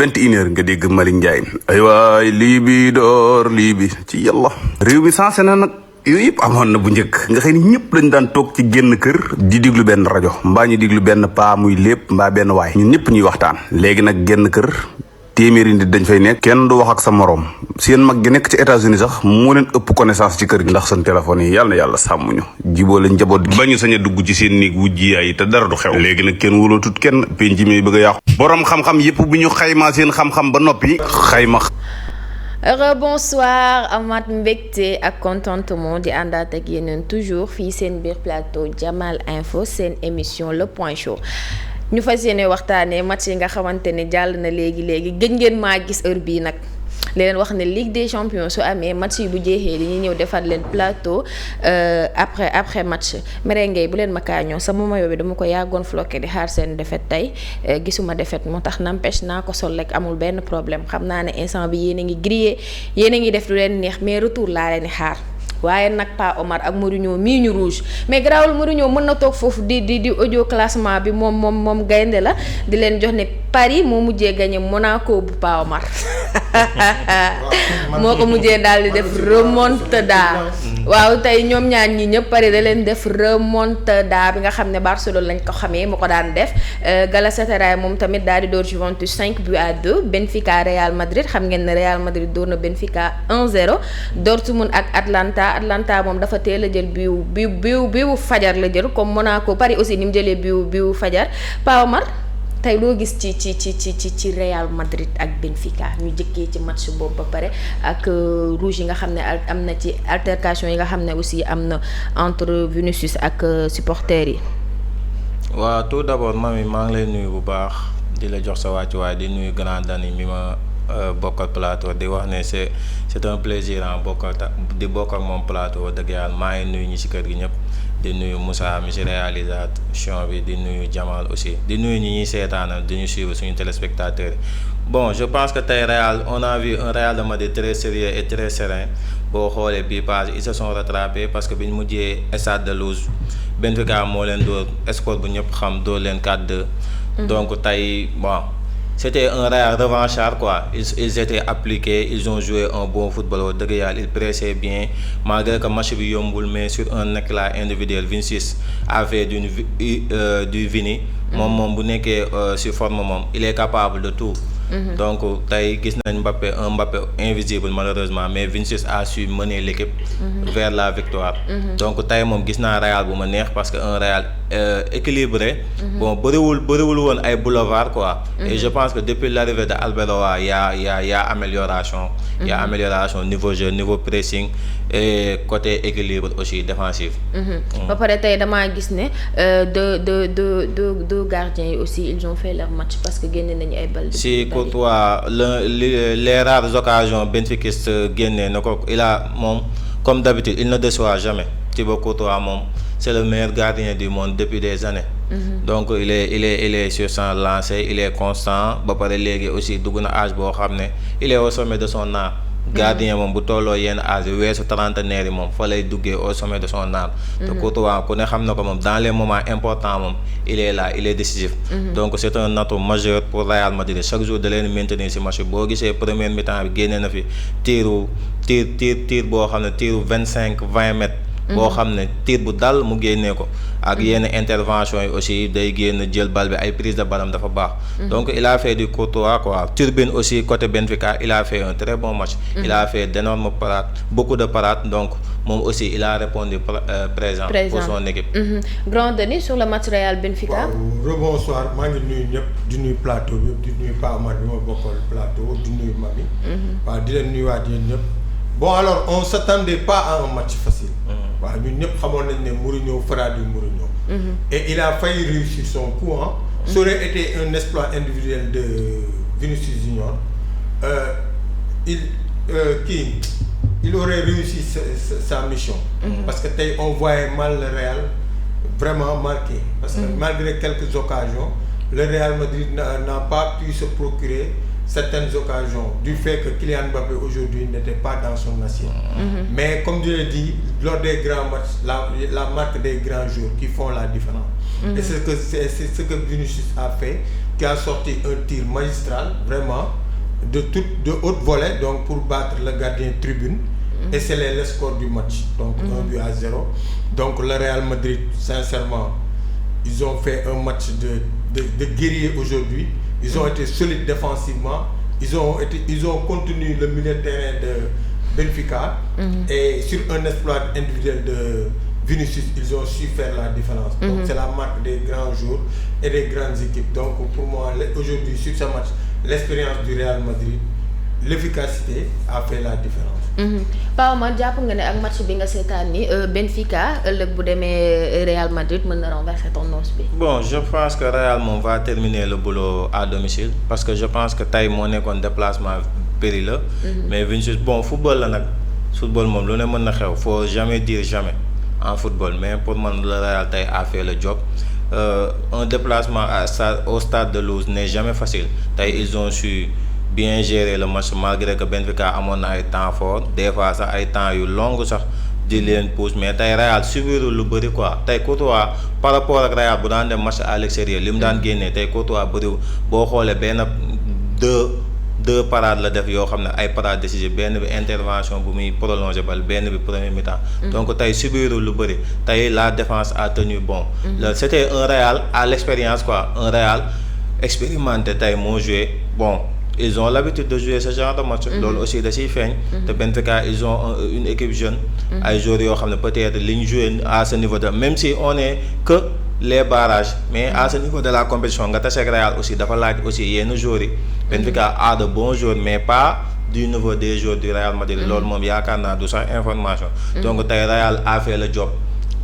21h nga dégg Malick Ndiaye ay waay lii bi door lii bi ci yàlla réew mi sensé na nag yooyu yëpp amoon na bu njëkk nga xëy ni ñëpp lañ daan toog ci génn kër di diglu benn rajo mbaa ñu diglu benn paa muy lépp mbaa benn waay ñun ñëpp ñuy waxtaan léegi nag génn kër téeméeri nit dañ fay nekk kenn du wax ak sa morom seen mag gi nekk ci États-Unis sax moo leen ëpp connaissance ci kër gi ndax seen téléphone yi yàlla na yàlla sàmm ñu jiboo la njaboot gi ba ñu sañ a dugg ci seen néeg wujji yaay te dara du xew léegi nag kenn wóolootut kenn penc mi bëgg a yàqu borom xam-xam yëpp bu ñu xaymaa seen xam-xam ba noppi xayma bonsoir Amath mbégte ak contentement di àndaat ak yeneen toujours fii seen biir plateau Jamal Info seen émission Le Point Chaud ñu fas yéene waxtaanee match yi nga xamante ne jàll na léegi gëj ngeen maa gis heure bii nag leen wax ne Ligue des Champions su amee match yi bu jeexee dañuy ñëw defar leen plateau après match merengue bu leen ma kaañoo sama mayo bi dama ko yàggoon floqué di xaar seen défaite tey gisuma défaite moo tax n'empêche naa ko sol rek amul benn problème xam naa ne instant bi yéen a ngi grillé yéen a ngi def lu leen neex mais retour laa leen di xaar waaye nag Pa Omar ak Mourinho mii ñu rouge mais garaawul Mourinho mën na toog foofu di audio classement bi moom gaynde la di leen jox ne Paris moo mujjee gagné Monaco bu Pa Omar moo ko mujjee daal di def remontada waaw tey ñoom ñaar ñi ñëpp Paris da leen def remontada bi nga xam ne Barcelone lañ ko xamee mu ko daan def Galatasaray moom tamit daal di door Juventus 5-2 Benfica Real Madrid xam ngeen ne Real Madrid door na Benfica 1-0 Dortmund ak Atlanta moom dafa teel a jël biiwu fajar la jël comme Monaco Paris aussi ni mu jëlee biiwu fajar Pa Omar tey loo gis ci Real Madrid ak Benfica ñu jëkkee ci match boobu ba pare ak rouge yi nga xam ne am na ci altercation yi nga xam ne aussi am na entre Vinicius ak supporters yi. waaw tout d'abord mami maa ngi lay nuyu bu baax di la jox sa wàccuwaay di nuyu grand Dani mi ma bokkal plateau di wax ne c'est un plaisir bokk ak moom plateau dëgg yàlla maa ngi nuyu ñi ci kër gi ñëpp di nuyu Moussa mi ci réalisation bi di nuyu Jamal aussi di nuyu ñi ñuy seetaanal di ñu suivre suñu téléspectateurs yi bon je pense que tey on a vu un Real de Madrid très sérieux et très serein boo xoolee bii page ils se sont rattrapés parce que bi ñu mujjee stade de Luz Benfica moo leen dóor score bu ñëpp xam dóor leen 4-2 donc tey bon c'était un Real revanchard quoi ils étaient appliqués ils ont joué un bon football au dëgg yàlla ils pressaient bien malgré que match bi yombul mais sur un éclat individuel Vinicius avait du Vini moom bu nekkee sur forme moom il est capable de tout donc tey gis nañ Mbappé invisible malheureusement mais Vinicius a su mener l'équipe vers la victoire donc tey moom gis naa Real bu ma neex parce que un Real équilibré bon bëriwul woon ay boulevard quoi et je pense que depuis l'arrivée de Arbeloa y a amélioration y a amélioration niveau jeu niveau pressing et côté équilibre aussi défensif ba pare tey damaa gis ne deux gardiens yi aussi ils ont fait leur match parce que génne nañu ay balles si Courtois les rares occasions benfiquistes génnee na ko il a moom comme d'habitude il ne déçoit jamais Thibaut Courtois moom c'est le meilleur gardien du monde depuis des années donc il est sur son lancé il est constant ba pare léegi aussi dugg na âge boo xam ne il est au sommet de son art gardien moom bu tolloo yenn âge yi weesu trentenaire yi moom fa lay duggee au sommet de son art te Courtois ku ne xam na ko moom dans les moments importants moom il est là il est décisif donc c'est un atout majeur pour Real Madrid chaque jour da leen maintenir ci match boo gisee première mi-temps bi génnee na fi tir boo xam ne tiru 25-20 mètres boo xam ne tir bu dal mu génnee ko ak yenn intervention yi aussi day génn jël bal bi ay prise de balam dafa baax donc il a fait du Courtois quoi Turbine aussi côté Benfica il a fait un très bon match il a fait d'énormes parades beaucoup de parades donc moom aussi il a répondu présent pour son équipe Grand Denis sur le match Real Benfica rebonsoir maa ngi nuyu ñëpp di nuyu plateau bi di nuyu Pa Omar bi ma bokkal plateau di nuyu Mami waaw di leen nuyuwaat yéen ñëpp bon alors on s'attendait pas à un match facile waaw ñun ñëpp xamoon nañ ne Mourinho fera du Mourinho et il a failli réussir son coup ça aurait été un exploit individuel de Vinicius Junior il aurait réussi sa mission parce que tey on voyait mal le Real vraiment marqué parce que malgré quelques occasions le Real Madrid n'a pas pu se procurer certaines occasions du fait que Kylian Mbappé aujourd'hui n'était pas dans son assiette. Mais comme je l'ai dit, lors des grands matchs, la marque des grands joueurs qui font la différence. Et c'est ce que Vinicius a fait qui a sorti un tir magistral vraiment de haute volée donc pour battre le gardien tribune et sceller le score du match donc 1-0. Donc le Real Madrid sincèrement ils ont fait un match de guerrier aujourd'hui. Ils ont été solides défensivement. Ils ont contenu le milieu de terrain de Benfica et sur un exploit individuel de Vinicius, ils ont su faire la différence. Donc c'est la marque des grands jours et des grandes équipes. Donc pour moi aujourd'hui sur ce match, l'expérience du Real Madrid, l'efficacité a fait la différence. Pao man jàpp nga ne ak match bi nga seetaan ni Benfica ëllëg bu demee Real Madrid mën na renverser tendance bi. Bon, je pense que Real moom va terminer le boulot à domicile parce que je pense que tey moo nekkoon déplacement périlleux. Mais Vinicius bon football la nag football moom lu ne mën na xew faut jamais dire jamais en football mais pour man le Real tey a fait le job. Un déplacement au stade de Luz n'est jamais facile tey ils ont su bien gérer le match malgré que Benfica amoon na ay temps fort des fois sax ay temps yu long sax di leen pousse mais tey Real subir lu bëri quoi tey Courtois par rapport ak Real bu daan dem match à l'extérieur li mu daan génnee tey Courtois bëriwul boo xoolee benn deux parades la def yoo xam ne ay parades décisives benn bi intervention bu muy prolongé bal benn bi premier mi-temps. Donc tey subir lu bëri tey la défense a tenu bon. C'était un Real à l'expérience quoi un Real expérimenté tey moo joué bon. Ils ont l'habitude de jouer ce genre de match. Loolu aussi da ciy feeñ. te Benfica ils ont une équipe jeune. ay joueurs yoo xam ne peut-être li ñu joué à ce niveau de même si on est que les barrages mais à ce niveau de la compétition nga tase ak Real aussi dafa laaj aussi yenn joueurs yi. Benfica a de bons joueurs mais pas du niveau des joueurs du Real Madrid. Loolu moom yaakaar naa du sax information. Donc tey Real a fait le job.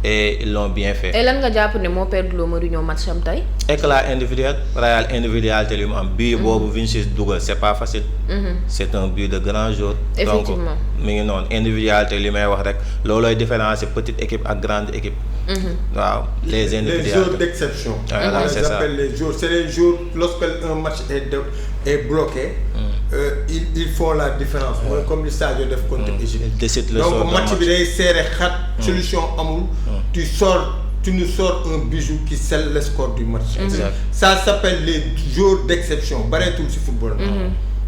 Et ils l'ont bien fait. Et lan nga jàpp ne moo perdre loo Mourinho match am tey. Éclat individuel Real individualité li mu am bii boobu Vinicius dugal c'est pas facile. C'est un but de grand jour. Effectivement. Donc mi ngi noonu individualité li may wax rek loolooy différencier petite équipe ak grande équipe. waaw les individualités. Les jours d'exception. Voilà, c'est ça. Les jours c'est les jours lorsqu'un match est bloqué. Ils font la différence. mooy comme li Sadio def contre Égypte. Donc match bi day serré xat. solution amul. Tu nous sors un bijou qui scelle le score du match. Ça s'appelle les jours d'exception bareetul ci football.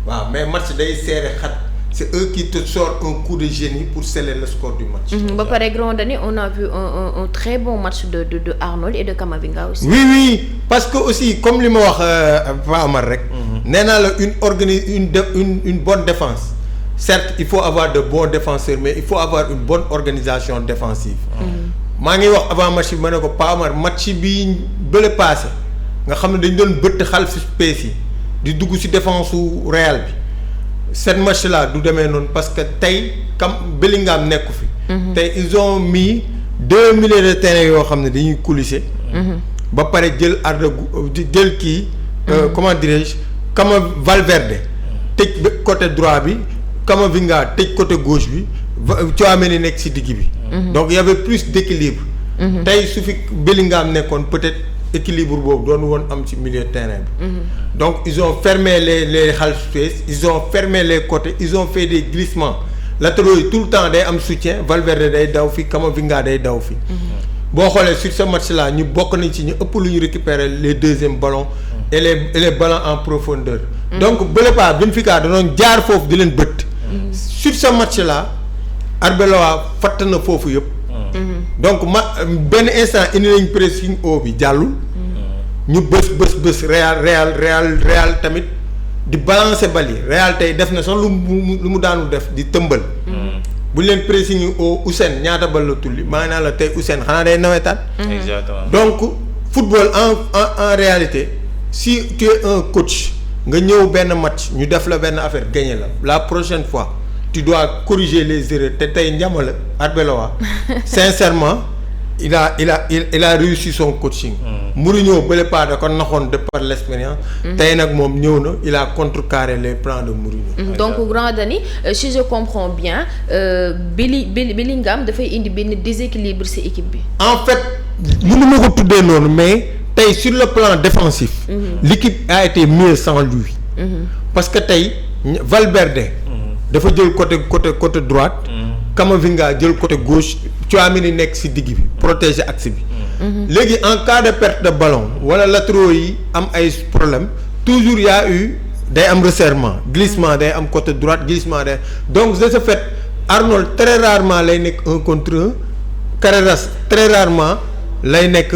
waaw mais match day serré xat. C'est eux qui te sortent un coup de génie pour sceller le score du match. Ba pare grand Dani on a vu un très bon match de Arnold et de Camavinga aussi. Oui parce que aussi comme li ma wax Pa Amar rek. nee naa la une bonne défense. Certes il faut avoir de bons défenseurs mais il faut avoir une bonne organisation défensive. maa ngi wax avant match bi ma ne ko Pa Amar match bi bële passé nga xam ne dañ doon bëtt xalfi space yi di dugg ci défense su Real bi. Cette match là du demee noonu parce que tey Bellingham nekku fi. tey ils ont mis 2 milieux de terrain yoo xam ne dañuy coulisser. ba pare jël jël kii. Comment dirais-je Valverde tëj côté droit bi Camavinga tëj côté gauche bi Tchouaméni nekk ci digg bi. Donc il y avait plus d'équilibre. tey su fi Bellingham nekkoon peut-être équilibre boobu doon woon am ci milieu de terrain bi. Donc ils ont fermé les half space ils ont fermé les côtés ils ont fait des glissements latéraux yi tout le temps day am soutien Valverde day daw fi Camavinga day daw fi. boo xoolee sur ce match là ñu bokk nañ ci ñu ëpp lu ñu récupérer les deuxièmes ballons. et les ballons en profondeur. Donc bële pas Benfica danoon jaar foofu di leen bëtt. sur ce match là Arbeloa fatt na foofu yëpp. Donc benn instant indi nañ pressing haut bi jàllul. ñu bës Real tamit di balancer bal yi Real tey def na sax lu mu daanu def di tëmbal. bu leen pressing au Ousseyn ñaata bal la tulli maanaam la tey Ousseyn xanaa day nawetaan. Exactement. Donc football en réalité si tu es un coach nga ñëw benn match ñu def la benn affaire gagné la prochaine fois tu dois corriger les erreurs te tey njama la Arbeloa sincèrement il a réussi son coaching. Mourinho bële pas da ko naxoon de par l'expérience. tey nag moom ñëw na il a contrecarré les plans de Mourinho. Donc grand Dani si je comprends bien Bellingham dafay indi benn déséquilibre ci équipe bi. En fait mënuma ko tuddee noonu mais tey sur le plan défensif. L'équipe a été mieux sans lui. Parce que tey Valverde. dafa jël côté droite. Camavinga jël côté gauche Tchouaméni nekk ci digg bi protéger axe bi. léegi en cas de perte de ballon wala latéraux yi am ay problème toujours y a eu day am resserrement glissement day am côté droite glissement day donc de ce fait Arnold très rarement lay nekk un contre un Carreras très rarement lay nekk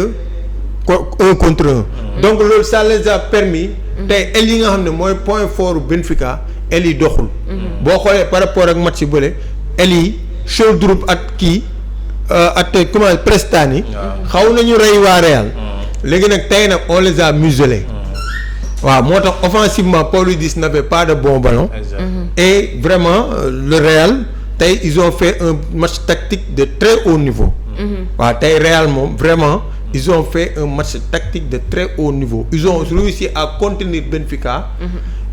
un contre un donc loolu ça les a permis tey el yi nga xam ne mooy point fort Benfica el yi doxul boo xoolee par rapport ak match bële el yi Schöldrup ak kii ak comment Prestani xaw nañu rey waa Real léegi nag tey nag on les a muselés waaw moo tax offensivement Pavlidis n'avait pas de bon ballon et vraiment le Real tey ils ont fait un match tactique de très haut niveau waaw tey Real moom vraiment ils ont fait un match tactique de très haut niveau ils ont réussi à contenir Benfica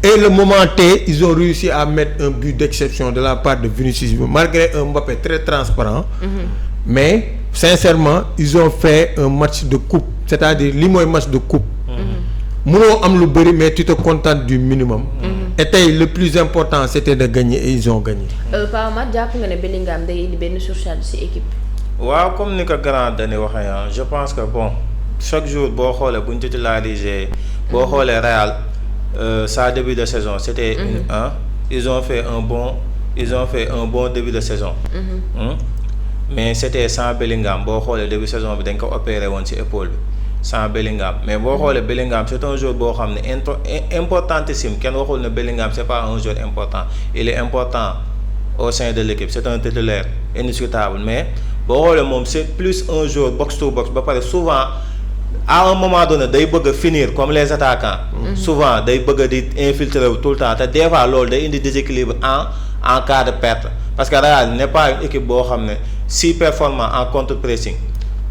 et le moment T ils ont réussi à mettre un but d'exception de la part de Vinicius malgré un Mbappé très transparent mais sincèrement ils ont fait un match de coupe c'est-à-dire li mooy match de coupe mënoo am lu bëri mais tu te contentes du minimum et tey le plus important c'était de gagner et ils ont gagné Pa Amath jàpp nga ne Bellingham day indi benn surcharge ci équipe waaw comme ni ko grand Dani waxee je pense que bon chaque jour boo xoolee bu ñu titularisé boo xoolee Real sa début de saison c'était ils ont fait un bon début de saison mais c'était sans Bellingham boo xoolee début saison bi dañ ko opéré woon ci épaule bi sans Bellingham mais boo xoolee Bellingham c'est un joueur boo xam ne importantissime kenn waxul ne Bellingham c'est pas un joueur important il est important au sein de l'équipe c'est un titulaire indiscutable mais boo xoolee moom c'est plus un joueur box to box ba pare souvent à un moment donné day bëgg a finir comme les attaquants souvent day bëgg a di infiltrer tout le temps te des fois loolu day indi déséquilibre en cas de perte parce que Real n'est pas une équipe boo xam ne si performant en contre pressing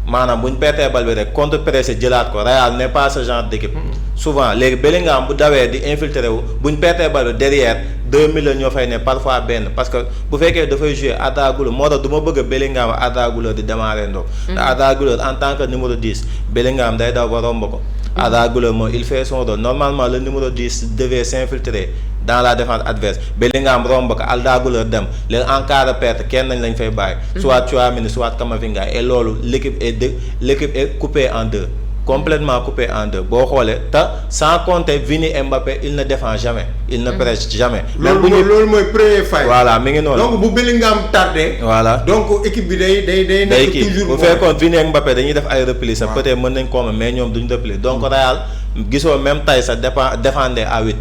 maanaam bu ñu pertee bal bi rek contre pressé jëlaat ko Real n'est pas ce genre d'équipe souvent léegi Bellingham bu dawee di infiltrer wu bu ñu pertee bal bi derrière 2000 la ñoo fay ne parfois benn parce que bu fekkee dafay jouer Arda Güler moo tax du ma bëgg a Bellingham ak Arda Güler di démarrer ndox te Arda Güler en tant que numéro 10 Bellingham day daw ba romb ko Arda Güler moom il fait son rôle normalement le numéro 10 devait s'infiltrer dans la défense adverse Bellingham romb ko Arda Güler dem léegi en cas de perte kenn nañ lañ fay bàyyi soit Tchouaméni soit Camavinga et loolu l'équipe est coupée en deux complètement coupée en deux boo xoolee te sans compter Vini et Mbappé il ne défend jamais il ne presse jamais loolu mooy premier faille voilà mi ngi noonu donc bu Bellingham tardé voilà donc équipe bi day nekk toujours bu fekkoon Vini ak Mbappé dañuy def ay repli sax peut-être mën nañ ko mais ñoom duñ repli donc Real gisoo même tay sax défendait à 8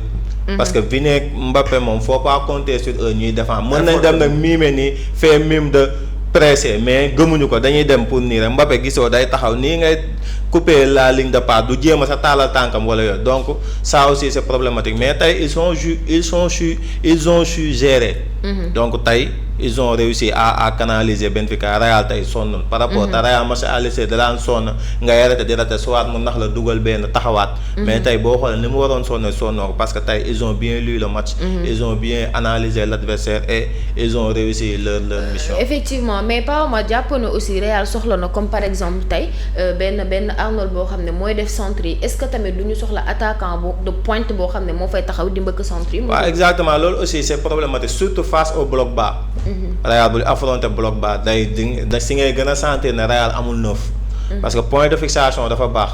parce que Vini ak Mbappé moom faut pas compter sur eux ñuy défendre mën nañ dem nag mime nii fait mime de pressé mais gëmuñu ko dañuy dem pour nii rek Mbappé gisoo day taxaw nii ngay couper la ligne de passe du jéem a sa taalal tànkam wala yooyu donc ça aussi c'est problématique mais tey ils ont su gérer donc tey ils ont réussi à canaliser Benfica Real tey sonn par rapport à Real match à l'essai da daan sonn ngay arrêté di raté soit mu nax la dugal benn taxawaat mais tey boo xoolee ni mu waroon sonnoo ko parce que tey ils ont bien lu le match ils ont bien analysé l'adversaire et ils ont réussi leur mission effectivement mais pas ma jàpp na aussi Real soxla na comme par exemple tey benn Arnold boo xam ne mooy def centre yi est-ce que tamit du ñu soxla attaquant de pointe boo xam ne moo fay taxaw di mbëkk centre yi waaw exactement loolu aussi c'est problématique surtout face au bloc bas Real bu affronter bloc bas da si ngay gën a sentir ne Real amul neuf parce que point de fixation dafa baax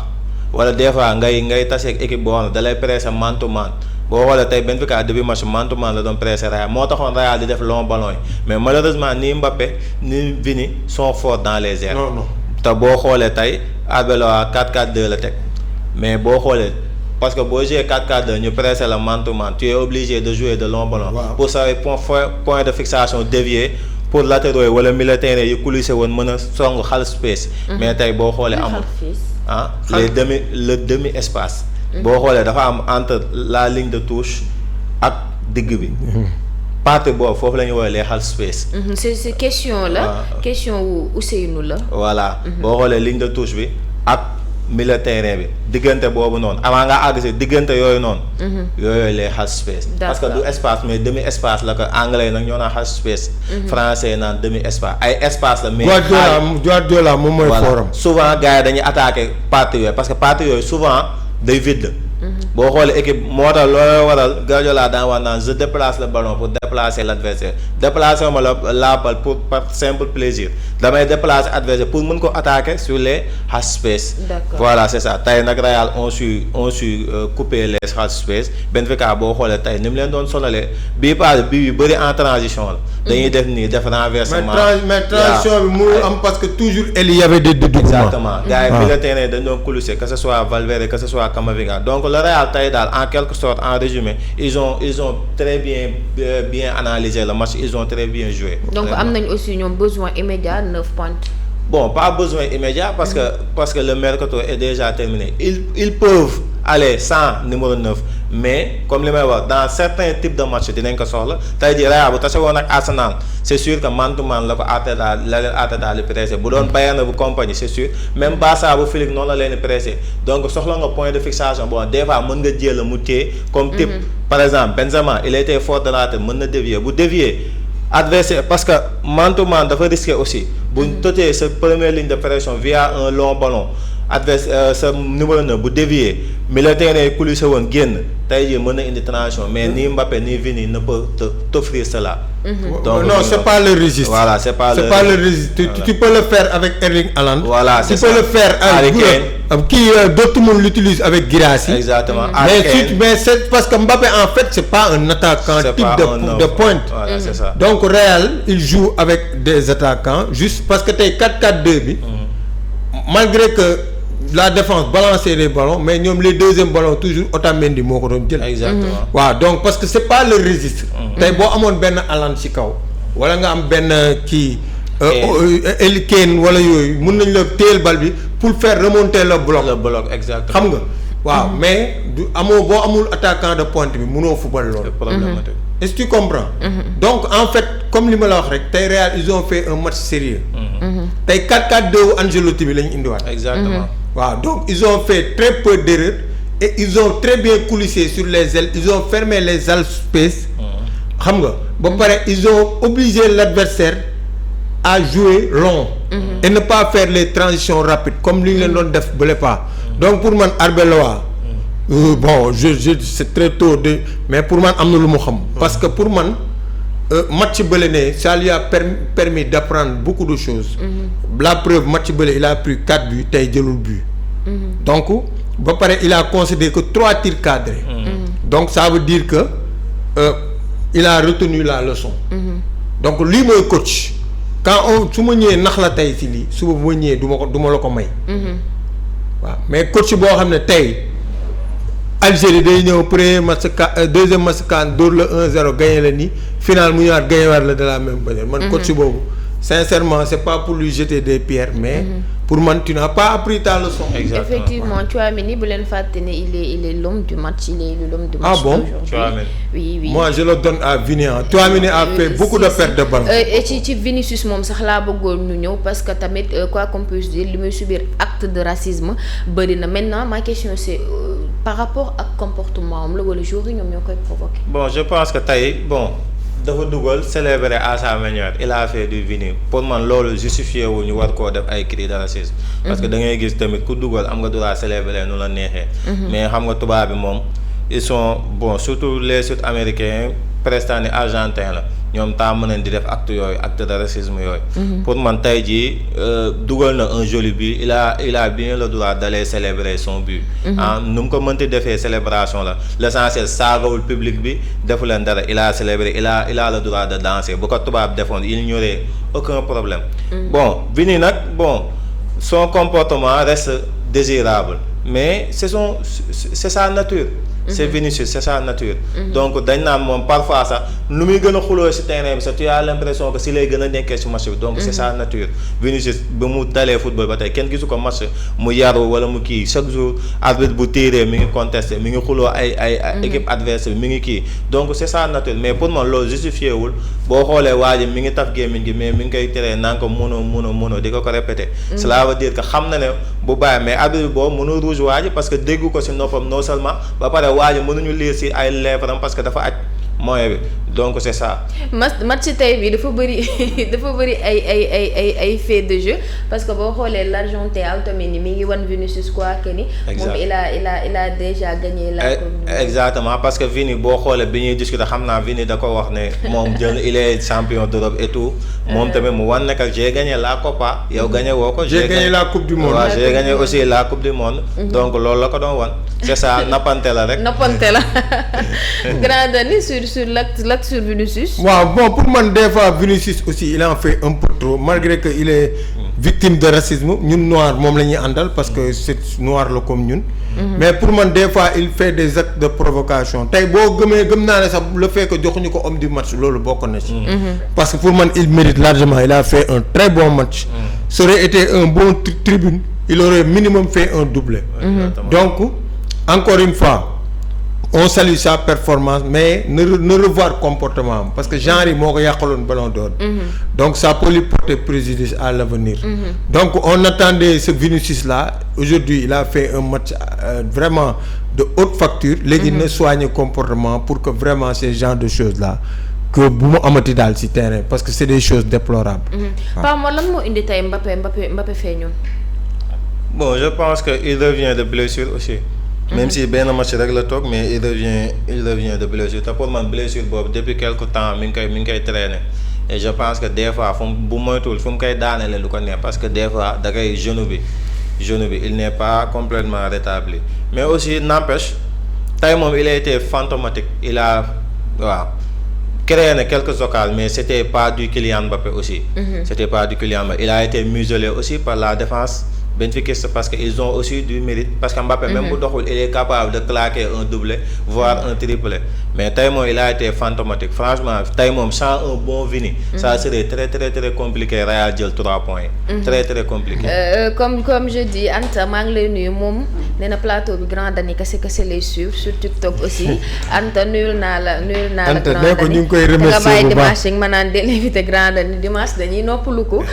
wala des fois ngay taseeg équipe boo xam ne da lay presser man to man boo xoolee tey Benfica début match man to man la doon presser Real moo taxoon Real di def long ballon yi mais malheureusement ni Mbappé ni Vini sont forts dans les airs te boo xoolee tey Arbeloa 4-4-2 la teg mais boo xoolee parce que boo jouer 4-4-2 ñu presser la man to man tu es obligé de jouer de long ballon pour sa point de fixation dévié pour latéraux yi wala militaires yi coulissé woon mën a song xal space mais tey boo xoolee amul le demi espace boo xoolee dafa am entre la ligne de touche ak digg bi partie boobu foofu la ñu woowee les half space c'est question la question wu Ousseynou la voilà boo xoolee ligne de touche bi ak milieu terrain bi diggante boobu noonu avant nga àgg si diggante yooyu noonu yooyu les half space parce que du espace mais demi espace la ko anglais yi nag ñoo naan half space français naan demi espace ay espace la mais Guardiola moom mooy forum souvent gars yi dañuy attaquer partie yooyu parce que partie yooyu souvent day vide boo xoolee équipe moo tax loolu waral Guardiola daan wax naan je déplace le ballon pour déplacer l'adversaire déplacer ma la balle pour par simple plaisir damay déplacer adversaire pour mën ko attaquer sur les half space. Voilà c'est ça tey nag Real on su couper les half space Benfica boo xoolee tey ni mu leen doon sonalee bii passé bii yu bëri en transition la. dañuy def nii def renversement. mais transition bi mënul am parce que toujours il y avait des dédoublements. Exactement gars yi bi la terrain dañ doon coulissé que ce soit Valverde que ce soit Camavinga donc le Real tey daal en quelque sorte en résumé ils ont très bien analysé le match ils ont très bien joué. donc am nañ aussi ñoom besoin immédiat 9 points. Bon pas besoin immédiat parce que le mercato est déjà terminé ils peuvent aller sans numéro 9 mais comme li may wax dans certains types de matchs dinañ ko soxla tey jii Real bu tase woon ak Arsenal c'est sûr que man to man la ko Arteta li pressé bu doon Bayern bu compagnie c'est sûr même Barça bu Flick noonu la leen di pressé donc soxla nga point de fixation bon des fois mën nga jël mu téye comme type par exemple Benzema il était fort de la tête mën na dévier bu dévier adversaire parce que man to man dafa risqué aussi bu totee sa première ligne de pression via un long ballon adversaire sa numéro 9 bu dévier milieu terrain coulissé woon génn tey jii mën na indi transition mais ni Mbappé ni Vini ne peut t'offrir cela. Donc non c'est pas le registre. Voilà c'est pas le registre. Tu peux le faire avec Erling Haaland. Voilà c'est ça. Tu peux le faire avec qui Dortmund l'utilise avec Guirassy. Exactement. Mais c'est parce que Mbappé en fait c'est pas un attaquant type de pointe. Voilà c'est ça. Donc Real il joue avec des attaquants juste parce que tey 4-4-2 bi. Malgré que la défense balancer les ballons mais ñoom les deuxièmes ballons toujours Otamendi moo ko doon jël. Exactement. waaw donc parce que c'est pas le registre. tey boo amoon benn Haaland ci kaw wala nga am benn kii. Kane wala yooyu mën nañ la téel bal bi pour faire remonter le bloc. Le bloc exactement. xam nga waaw mais du boo amul attaquant de pointe bi mënoo football loolu. problématique. Est-ce que tu comprends. Donc en fait comme li ma la wax rek tey Real ils ont fait un match sérieux. tey 4-4-2 wu Ancelotti bi la ñu indiwaat. Exactement. waaw donc ils ont fait très peu d'erreurs et ils ont très bien coulissé sur les ailes ils ont fermé les half space. xam nga ba pare ils ont obligé l'adversaire à jouer long. Et ne pas faire les transitions rapides comme li ñu leen doon def bële pas. donc pour man Arbeloa. Bon je c'est très tôt mais pour man am na lu mu xam. parce que pour man match bële ne ça lui a permis d'apprendre beaucoup de choses. La preuve match bële il a pris 4 buts tey jëlul but. donc ba pare il a concédé que 3 tirs cadrés. donc ça veut dire que il a retenu la leçon. donc lii mooy coach quand su ma ñëwee nax la tey ci lii suba bu ma ñëwee du ma la ko may. waaw mais coach boo xam ne tey. Algérie day ñëw premier match deuxième match CAN dóor la 1-0 gagné la ni final mu ñëwaat gagné waat la de la même manière. man coach boobu sincèrement c'est pas pour lui jeter des pierres mais pour man tu n'as pas appris ta leçon. Exactement. Effectivement Tchouaméni bu leen fàtte ne il est l'homme du match il est l'homme du match. Ah bon? Aujourd'hui. Oui. Moi je le donne à Vini. Tchouaméni a fait beaucoup de pertes de ballon. et ci Vinicius moom sax laa bëggoon ñu ñëw parce que tamit quoi qu'on puisse dire li muy subir acte de racisme bëri na maintenant ma question c'est par rapport ak comportement am la wala jour yi ñoom ñoo koy provoquer. Bon je pense que tey dafa dugal célébrer à sa manière il a fait du Vini pour man loolu justifié wu ñu war koo def ay cris de racisme. parce que da ngay gis tamit ku dugal am nga droit célébrer nu la neexee. mais xam nga tubaab bi moom ils sont surtout les Sud-Américains presque ni argentin la ñoom tàmm nañ di def acte de racisme yooyu. pour man tey jii dugal na un joli but il a bien le droit d'aller célébrer son but. nu mu ko mënti defee célébration la l'essentiel saagawul public bi defu leen dara il a célébré il a le droit de danser bu ko tubaab defoon il n'y aurait aucun problème. Vini nag son comportement reste désirable mais c'est sa nature. c'est Vinicius c'est sa nature. donc dañ naan moom parfois sax nu muy gën a xuloo ci terrain bi sax tu as l'impression que si lay gën a nekkee ci match bi donc c'est sa nature. Vinicius ba mu dalee football ba tey kenn gisu ko match mu yaru wala mu kii chaque jour arbitre bu tiiree mi ngi contesté mi ngi xuloo ay équipe adverse bi mi ngi kii donc c'est sa nature mais pour man loolu justifié wul boo xoolee waa ji mi ngi taf gémmiñ gi mais mi ngi koy teree naan ko mënoo di ko répété. cela veut dire que xam na ne bu bàyyi mais arbitre bi boobu mënul rouge waa ji parce que déggu ko ci noppam non seulement ba pare waa ji mënuñu lire ci ay lèvres parce que dafa aj moyen bi donc c'est ça. match tey bi dafa bëri ay fait de jeu parce que boo xoolee l'Argentin Otamendi mi ngi wan Vinicius quoi que ni. moom il a déjà gagné la coupe. exactement parce que Vini boo xoolee bi ñuy discuter xam naa Vini da ko wax ne moom il est champion d'Europe et tout. moom tamit mu wan ne que j'ai gagné la Copa yow gagné woo ko. j'ai gagné la coupe du monde. waaw j'ai gagné aussi la coupe du monde. donc loolu la ko doon wan. c'est ça nappante la rek. nappante la grand Dani sur l'acte sur Vinicius. waaw bon pour man des fois Vinicius aussi il en fait un peu trop malgré que il est victime de racisme ñun noir moom la ñuy àndal parce que c'est noir la comme ñun. mais pour man des fois il fait des actes de provocation tey boo gëm naa ne sax le fait que joxuñu ko homme du match loolu bokk na ci. parce que pour man il mérite largement il a fait un très bon match. ça aurait été un bon tribune il aurait minimum fait un doublé. donc encore une fois. on salue sa performance mais ne revoir comportement parce que genre yi moo ko yàqaloon ballon d'or. donc ça peut lui porter préjudice à l'avenir. donc on attendait ce Vinicius là aujourd'hui il a fait un match vraiment de haute facture. léegi na soigner comportement pour que vraiment ces genres de choses là que bu mu amati daal ci terrain parce que c'est des choses déplorables. Paa Mor lan moo indi tey Mbappé feeñoon. bon je pense que il revient de blessure aussi. même si benn match rek la toog mais il revient de blessure te pour man blessure boobu depuis quelque temps mi ngi koy traîner et je pense que des fois fu mu bu moytuwul fu mu koy daanelee du ko neex parce que des fois da koy genou bi il n'est pas complètement rétabli mais aussi n'empêche tey moom il a été fantomatique il a waaw créé na quelques occasions mais c'était pas du Kylian Mbappé aussi. C'était pas du Kylian Mbappé il a été muselé aussi par la défense. benfiquiste parce que ils ont aussi du mérite parce que Mbappé même bu doxul il est capable de claquer un doublé voire un triplé mais tey moom il a été fantomatique franchement tey moom sans un bon Vini ça serait très très très compliqué Real jël 3 points très très compliqué comme je dis Anta maa ngi lay nuyu moom nee na plateau bi Grand Dani kese lay suivre sur TikTok aussi Anta nuyul naa la Anta Grand Dani ñu ngi koy remercier bu baax dimanche ma naan del invité Grand Dani dimanche dañuy noppalu ko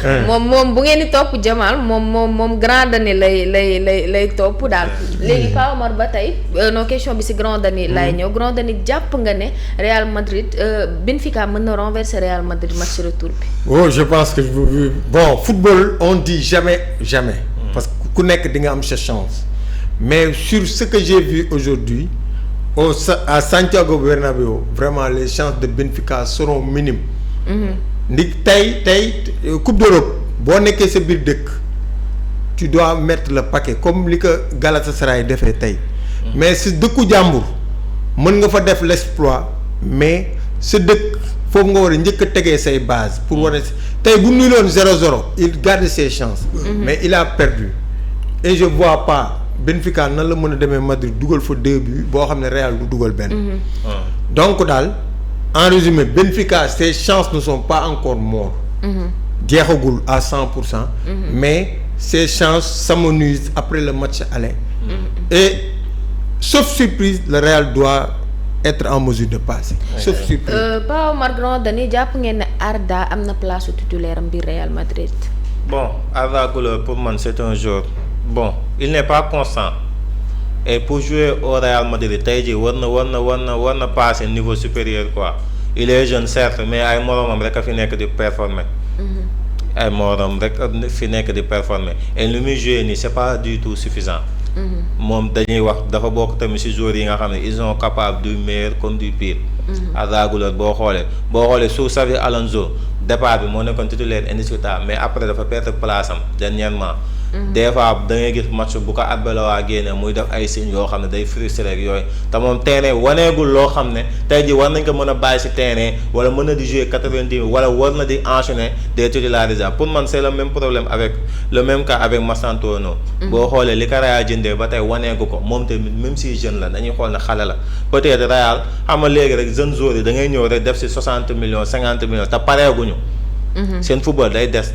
moom bu ngeen di topp Jamal moom Grand Dani lay topp daal léegi Pa Omar ba tey non question bi ci Grand Dani lay ñëw Grand Dani jàpp nga ne Real Madrid Benfica mën na renverser Real Madrid match retour bi. oh je pense que bon football on dit jamais parce que ku nekk di nga am sa chance mais sur ce que j'ai vu aujourd'hui à Santiago Bernabéu vraiment les chances de Benfica seront minimes. ndig tey Coupe d'Europe boo nekkee sa biir dëkk. tu dois mettre le paquet comme li ko Galatasaray defee tey mais si dëkku jàmbur mën nga fa def l'exploit mais sa dëkk foofu nga war a njëkk a tegee say base pour wane tey bu ñu loon 0-0 il garde ses chances mais il a perdu et je vois pas Benfica nan la mën a demee Madrid dugal fa 2 buts boo xam ne Real du dugal benn donc daal en résumé Benfica ses chances ne sont pas encore morts jeexagul à 100% mais ces chances s'amenuisent après le match aller. Et sauf surprise le Real doit être en mesure de passer. Sauf surprise. Pa Omar Grand Dani jàpp ngeen ne Arda am na place titulaire am biir Real Madrid. bon Arda Güler pour man c'est un joueur bon il n'est pas constant et pour jouer au Real Madrid tey jii war na passer niveau supérieur quoi il est jeune certes mais ay moromam rek a fi nekk di performer. ay morom rek fi nekk di performer et lu muy jouer nii c'est pas du tout suffisant. moom dañuy wax dafa bokk tamit ci joueurs yi nga xam ne ils sont capables du meilleur comme du pire. Arda Güler boo xoolee sous Xavi Alonso départ bi moo nekkoon titulaire indiscutable mais après dafa perdre place am dernièrement. des fois da ngay gis match bu ko Arbeloa génne muy def ay signes yoo xam ne day frustré ak yooyu te moom terrain waneegul loo xam ne tey jii war nañ ko mën a bàyyi ci terrain wala mën na di jouer 90 wala war na di enchaîner des titularisations pour man c'est le même problème avec le même cas avec Mastantuono. boo xoolee li ko Real jëndee ba tey waneegu ko moom tamit même si jeune la dañuy xool ne xale la peut-être Real xam nga léegi rek jeunes joueurs yi da ngay ñëw rek def ci 60 millions 50 millions te pareeguñu. seen football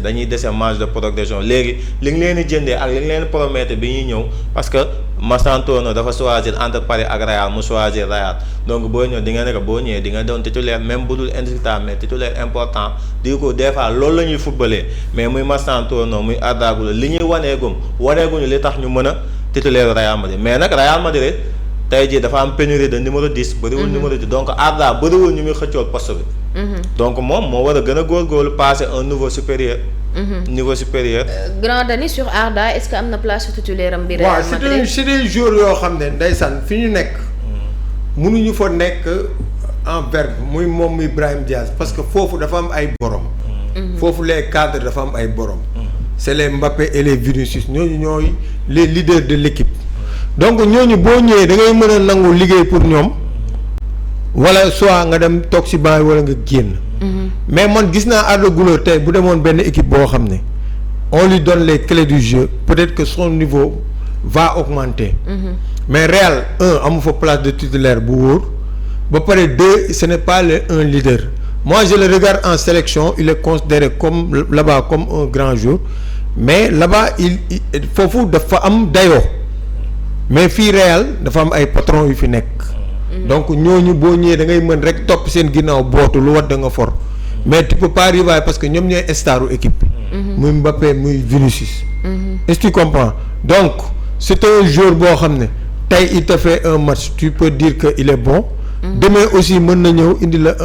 dañuy dese marge de progression léegi li nga leen di jëndee ak li nga leen promettre bi ñuy ñëw parce que Mastantuono dafa choisir entre Paris ak Real mu choisir Real donc boo ñëw di nga nekk boo ñëwee di nga doon titulaire même bu dul indiscutable mais titulaire important di ko des fois loolu la ñuy footballé mais muy Mastantuono muy Arda Güler li ñuy waneeguñu li tax ñu mën a titulaire Real Madrid mais nag Real Madrid tey jii dafa am pénurie de numéro 10 bëriwul numéro 10 donc Arda bëriwul ñu muy xëccool poste bi. donc moom moo war a gën a góorgóorlu passer un niveau supérieur. niveau supérieur. Grand Dani sur Arda est-ce que am na place titulaire am bi Real Madrid. waaw c'est des joueurs yoo xam ne ndeysaan fi ñu nekk. mënuñu fa nekk en verbe muy moom muy Brahim Diaz parce que foofu dafa am ay borom. foofu les cadres dafa am ay borom. c'est les Mbappé et les Vinicius ñooñu ñooy les leaders de l'équipe. donc ñooñu boo ñëwee da ngay mën a nangu liggéey pour ñoom. wala soit nga dem toog ci banc wala nga génn. mais man gis naa Arda Güler tey bu demoon benn équipe boo xam ne on lui donne les clés du jeu peut-être que son niveau va augmenter. mais Real amu fa place de titulaire bu wóor ba pare 2 ce n'est pas un leader moi je le regarde en sélection il est considéré comme là-bas comme un grand joueur mais là-bas il foofu dafa am dayoo mais fii Real dafa am ay patron yu fi nekk. donc ñooñu boo ñëwee da ngay mën rek topp seen ginnaaw bootu lu wat da nga for mais tu peux pas arriver parce que ñoom ñooy staru équipe bi. muy Mbappé muy Vinicius. est-ce que tu comprends donc c'est un joueur boo xam ne tey il te fait un match tu peux dire que il est bon. demain aussi mën na ñëw indi la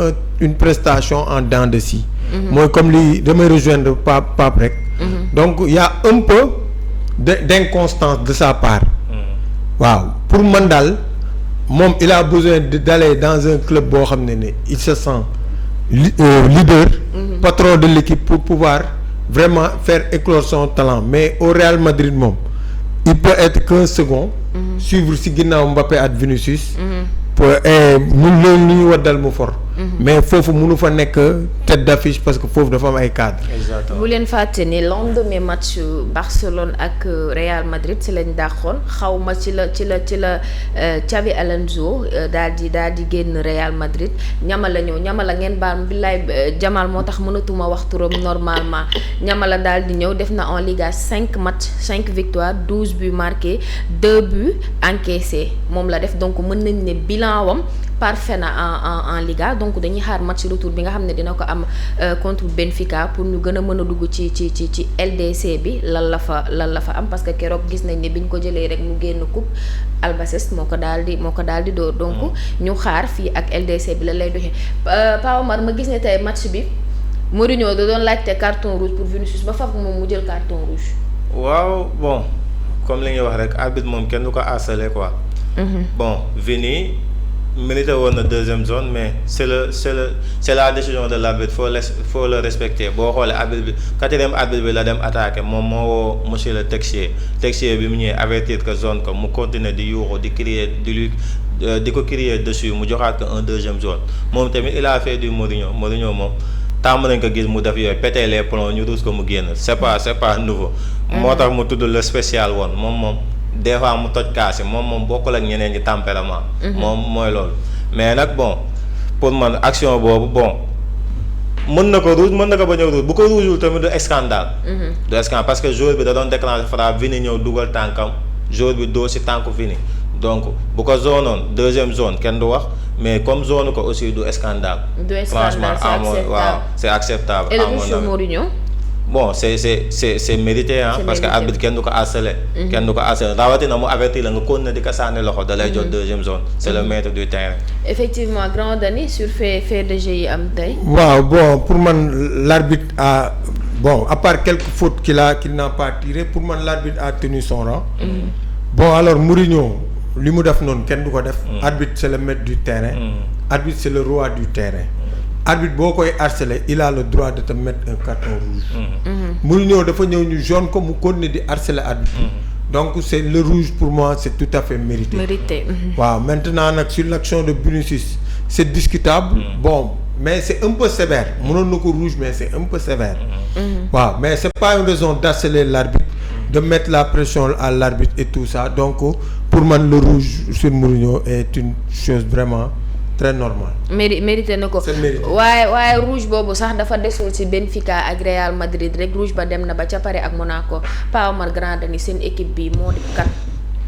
une prestation en dents de scie. mooy comme li damay rejoindre Pape rek. donc il y a un peu d'inconstance de sa part. waaw pour man daal. moom il a besoin d'aller dans un club boo xam ne il se sent leader. patron de l'équipe pour pouvoir vraiment faire éclore son talent mais au Real Madrid moom il peut être qu'un second. suivre ci ginnaaw Mbappé ak Vinicius. ñun loolu lu ñu waddal mu for. mais foofu mënu fa nekk tête d'affiche parce que foofu dafa am ay cadres. exactement bu leen fàtte ni lendemain match Barcelone ak Real Madrid ci lañ dàqoon xaw ma ci la Xavi Alonso daal di génn Real Madrid ñamala ñëw ñamala ngeen baal billaay Jamal moo tax mënatuma wax turam normalement ñamala daal di ñëw def na en Liga 5 matchs 5 victoires 12 buts marqués 2 buts encaissés moom la def donc mën nañ ne bilan wam parfait na en Liga donc dañuy xaar match retour bi nga xam ne dina ko am contre Benfica pour ñu gën a mën a dugg ci LDC bi lan la fa am parce que keroog gis nañ ne biñ ko jëlee rek mu génn coupe Albacete moo ko daal di door donc ñu xaar fii ak LDC bi lan lay doxee Pa Omar ma gis ne tey match bi Mourinho da doon laajte carton rouge pour Vinicius ba faf moom mu jël carton rouge. waaw bon comme li nga wax rek arbitre moom kenn du ko harceler quoi. bon Vini mérité woon na deuxième zone mais c'est la décision de l'arbitre faut le respecter boo xoolee arbitre bi quatrième arbitre bi la dem attaquer moom moo woo monsieur le Texier bi mu ñëwee avertir que zone ko mu continuer di yuuxu di crier di ko crier dessus mu joxaat ko un deuxième zone moom tamit il a fait du Mourinho moom tàmm nañ ko gis mu def yooyu péter les plombs ñu ruus ko mu génn c'est pas nouveau. moo tax mu tudd le spécial woon moom. des fois mu toj kaasi moom bokkul ak ñeneen ñi tempérament. moom mooy loolu mais nag bon pour man action boobu bon mën na ko rouge mën na ko bañ a rouge bu ko rougeul tamit du scandale. du scandale parce que joueur bi da doon déclencher frappe Vini ñëw dugal tànkam joueur bi doo si tànku Vini donc bu ko zonoon deuxième zone kenn du wax mais comme zone ko aussi du scandale. franchement waaw c'est acceptable. et le monsieur Mourinho. bon c'est mérité parce que arbitre kenn du ko harceler. kenn du ko harceler rawatina mu avertir la nga continuer di ko sànni loxo da lay jot deuxième zone c'est le maître du terrain. effectivement Grand Dani sur fait de jeu yi am tey. waaw bon pour man l'arbitre a bon à part quelques fautes qu'il n'a pas tiré pour man l'arbitre a tenu son rang. bon alors Mourinho li mu def noonu kenn du ko def. arbitre c'est le maître du terrain. arbitre c'est le roi du terrain. arbitre boo koy harceler il a le droit de te mettre un carton rouge. Mourinho dafa ñëw ñu jaune ko mu continuer di harceler arbitre. donc c'est le rouge pour moi c'est tout à fait mérité. waaw maintenant nag sur l'action de Vinicius c'est discutable. bon mais c'est un peu sévère mënoon na ko rouge mais c'est un peu sévère. waaw mais c'est pas une raison d'harceler l'arbitre de mettre la pression à l'arbitre et tout ça donc pour man le rouge sur Mourinho est une chose vraiment très normal. mérité na ko. waaye rouge boobu sax dafa desul ci Benfica ak Real Madrid rek rouge ba dem na ba ca pare ak Monaco Pa Omar Grand Dani seen équipe bi moo di kat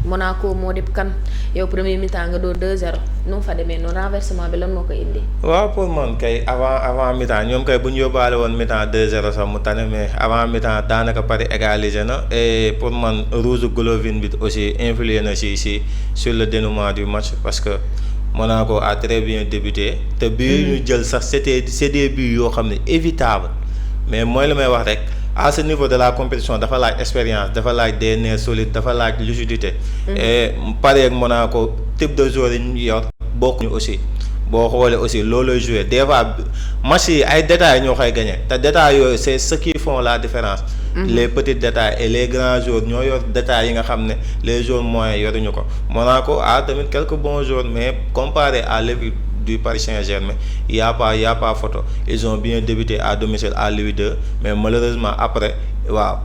Monaco moo di kan yow premier mi-temps nga door 2-0 nu mu fa demee noonu renversement bi lan moo ko indi. waaw pour man kay avant mi-temps ñoom kay bu ñu yóbbaale woon mi-temps 2-0 sax mu tane mais avant mi-temps daanaka Paris égalisé na et pour man rouge Golovin bi aussi influé na si sur le dénouement du match parce que Monaco a très bien débuté. te bii ñu jël sax c'est des buts yoo xam ne évitable mais mooy la may wax rek. À ce niveau de la compétition dafa laaj expérience dafa laaj des nerfs solides dafa laaj lucidité. Et Paris ak Monaco type de joueur yi ñu yor bokkuñu aussi boo xoolee aussi loolooy joué des fois match yi ay détails ñoo koy gagné te détails yooyu c'est ce qui font la différence. Les petits détails et les grands joueurs ñoo yor détails yi nga xam ne les joueurs moyens yoruñu ko Monaco a tamit quelques bons joueurs mais comparé à l'équipe du Paris Saint-Germain il y a pas photo ils ont bien débuté à domicile à Louis II mais malheureusement après waaw